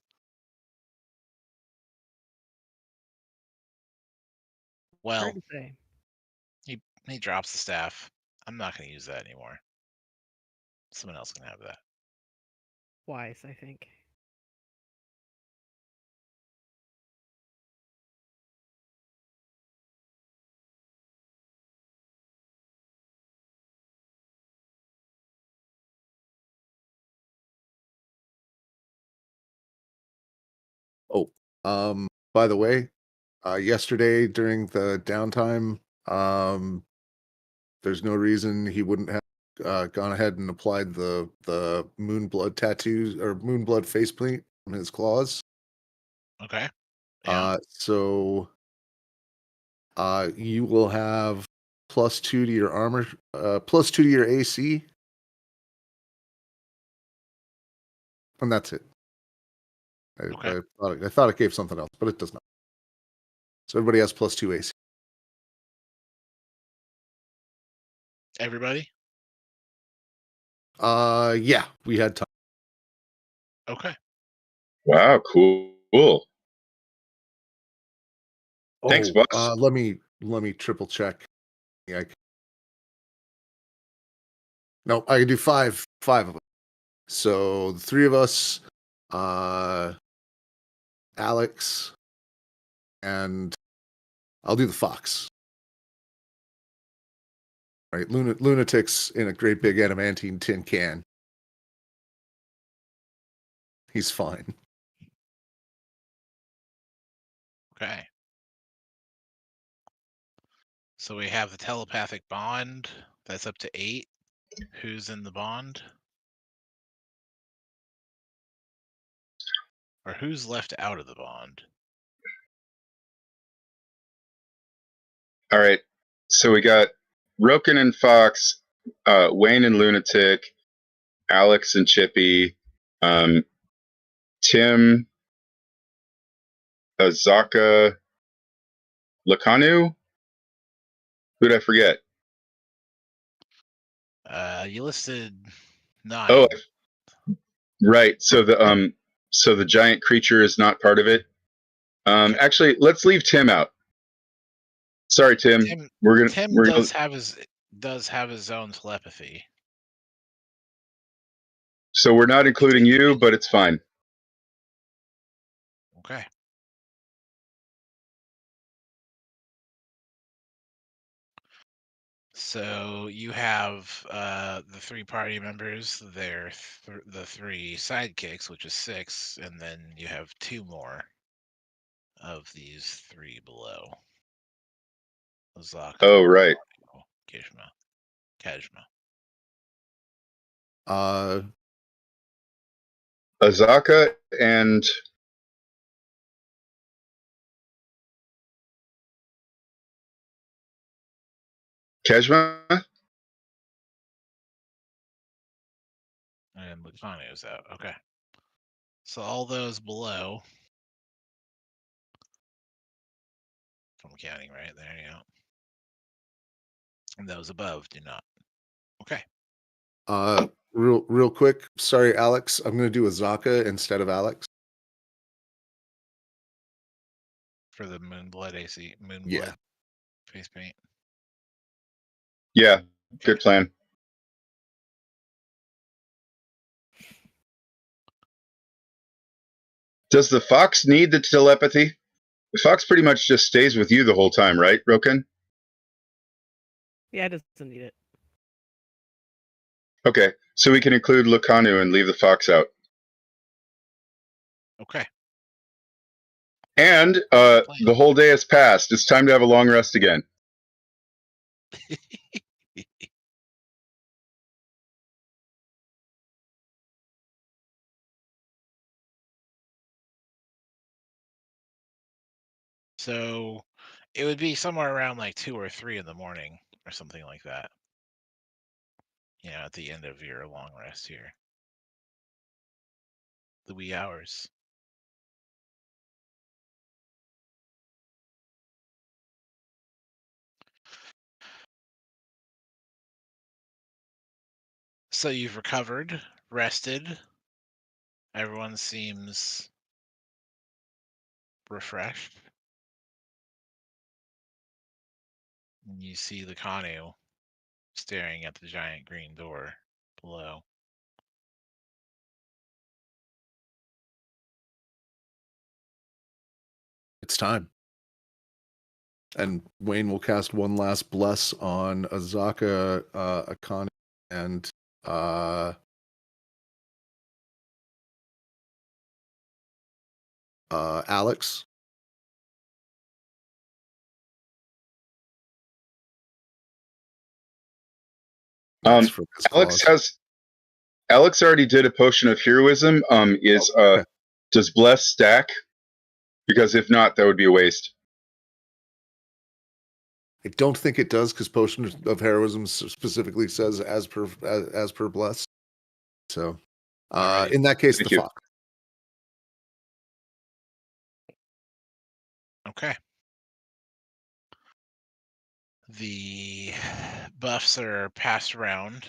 Well, Hard to say. he drops the staff. I'm not going to use that anymore. Someone else can have that. Wise, I think. Oh, by the way, yesterday during the downtime, there's no reason he wouldn't have gone ahead and applied the moonblood tattoos or moonblood faceplate on his claws. Okay. Yeah. So you will have +2 to your armor, +2 to your AC, and that's it. Okay. I thought it gave something else, but it does not. So everybody has +2 AC. Everybody? Yeah, we had time. Okay. wow, cool. Thanks, Oh, boss. let me triple check. Yeah, no, I can do five of them. So the three of us, Alex, and I'll do the fox. Right, lunatic's in a great big adamantine tin can. He's fine. Okay. So we have the telepathic bond. That's up to 8. Who's in the bond? Or who's left out of the bond? All right. So we got Roken and Fox, Wayne and Lunatic, Alex and Chippy, Tim, Azaka, Lakanu. Who'd I forget? You listed 9. Oh, right. So the giant creature is not part of it. Yep. Actually, let's leave Tim out. Sorry, Tim. Tim, We're Tim gonna. does have his own telepathy. So we're not including you, but it's fine. Okay. So you have the 3 party members, the 3 sidekicks, which is 6, and then you have 2 more of these 3 below. Ozaka, Oh, right. Kajma. Azaka and Kejma. And Lucano's out. Okay. So all those below, from counting right there, yeah. And those above do not. Okay. Real quick. Sorry, Alex. I'm going to do Azaka instead of Alex. For the Moonblood AC, Moonblood Yeah. face paint. Yeah, good plan. Does the fox need the telepathy? The fox pretty much just stays with you the whole time, right, Roken? Yeah, it doesn't need it. Okay, so we can include Lucanu and leave the fox out. Okay. And the whole day has passed. It's time to have a long rest again. So it would be somewhere around like 2 or 3 in the morning or something like that. You know, at the end of your long rest here. The wee hours. So you've recovered, rested. Everyone seems refreshed. And you see the Kanu staring at the giant green door below. It's time. And Wayne will cast one last bless on Azaka, Akane, and Alex. That's for this Alex cause. Alex already did a potion of heroism. Okay. Does bless stack? Because if not, that would be a waste. I don't think it does because Potion of Heroism specifically says as per bless. So, Alrighty. in that case, Thank the you. fox. Okay. The buffs are passed around.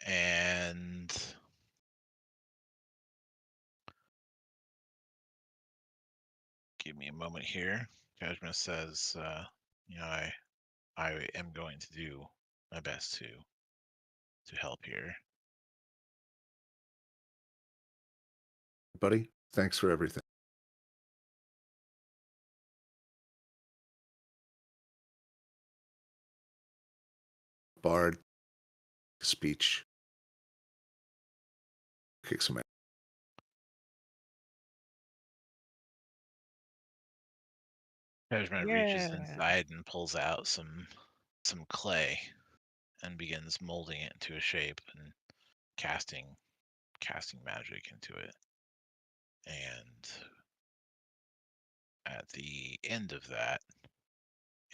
And give me a moment here. Judgment says, you know, I am going to do my best to help here. Buddy, thanks for everything. Bard, speech, kick some ass. Judgment reaches Yeah. inside and pulls out some clay and begins molding it into a shape and casting magic into it. And at the end of that,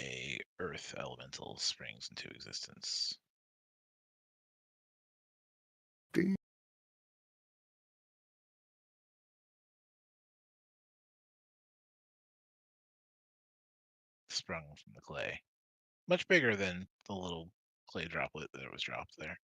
a earth elemental springs into existence. Ding. Sprung from the clay. Much bigger than the little clay droplet that was dropped there.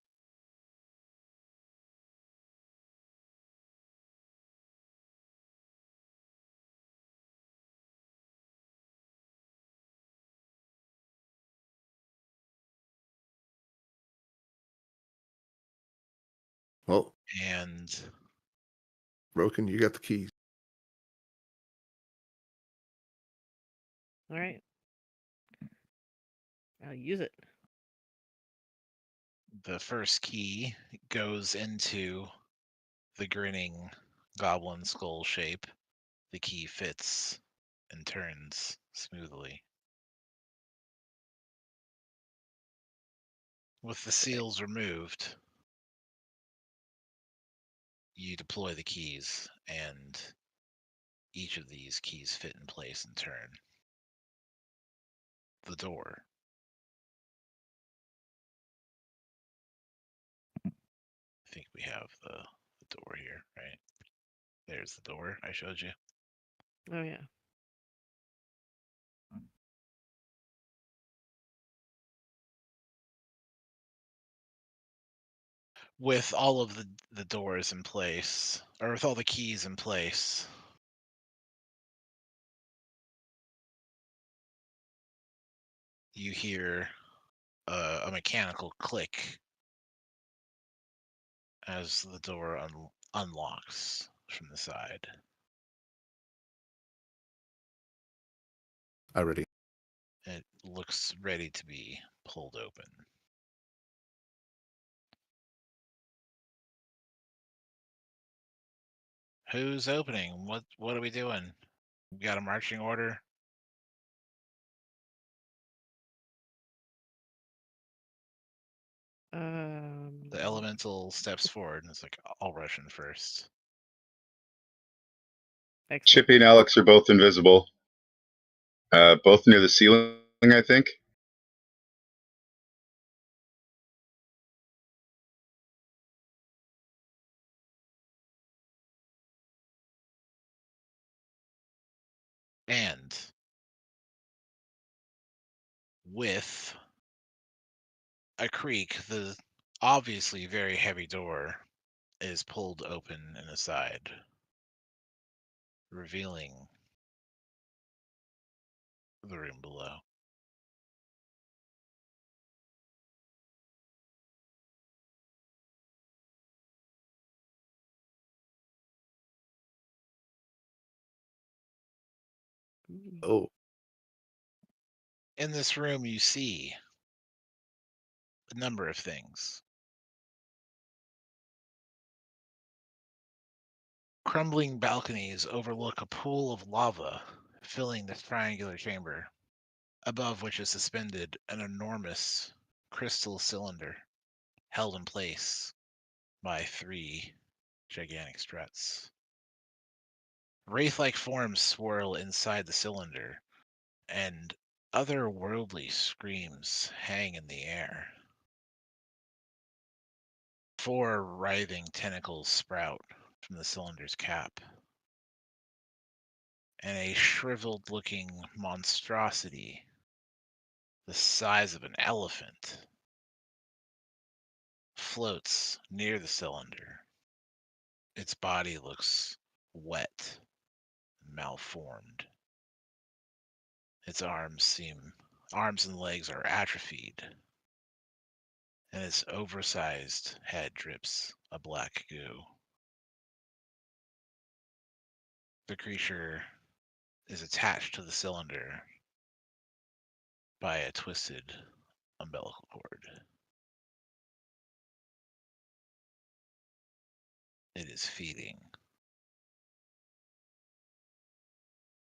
Well, And Roken, you got the keys. All right. I'll use it. the first key goes into the grinning goblin skull shape. The key fits and turns smoothly. With the seals removed, you deploy the keys, and each of these keys fit in place and turn. The door. I think we have the door here, right? There's the door I showed you. Oh yeah. With all of the doors in place, or with all the keys in place, you hear a mechanical click as the door unlocks from the side. I ready. It looks ready to be pulled open. Who's opening? What are we doing? We got a marching order? The elemental steps forward and it's like, I'll rush in first. Excellent. Chippy and Alex are both invisible. Both near the ceiling, I think. And with a creak, the obviously very heavy door is pulled open and aside, revealing the room below. Oh, In this room, you see a number of things. Crumbling balconies overlook a pool of lava filling this triangular chamber, above which is suspended an enormous crystal cylinder held in place by 3 gigantic struts. Wraith-like forms swirl inside the cylinder, and otherworldly screams hang in the air. 4 writhing tentacles sprout from the cylinder's cap, and a shriveled-looking monstrosity the size of an elephant floats near the cylinder. Its body looks wet and malformed. Its arms and legs are atrophied, and its oversized head drips a black goo. The creature is attached to the cylinder by a twisted umbilical cord. It is feeding.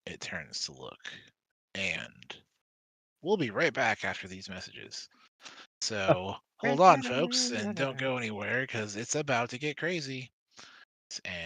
It turns to look, and we'll be right back after these messages. So hold on, folks, and don't go anywhere because it's about to get crazy. And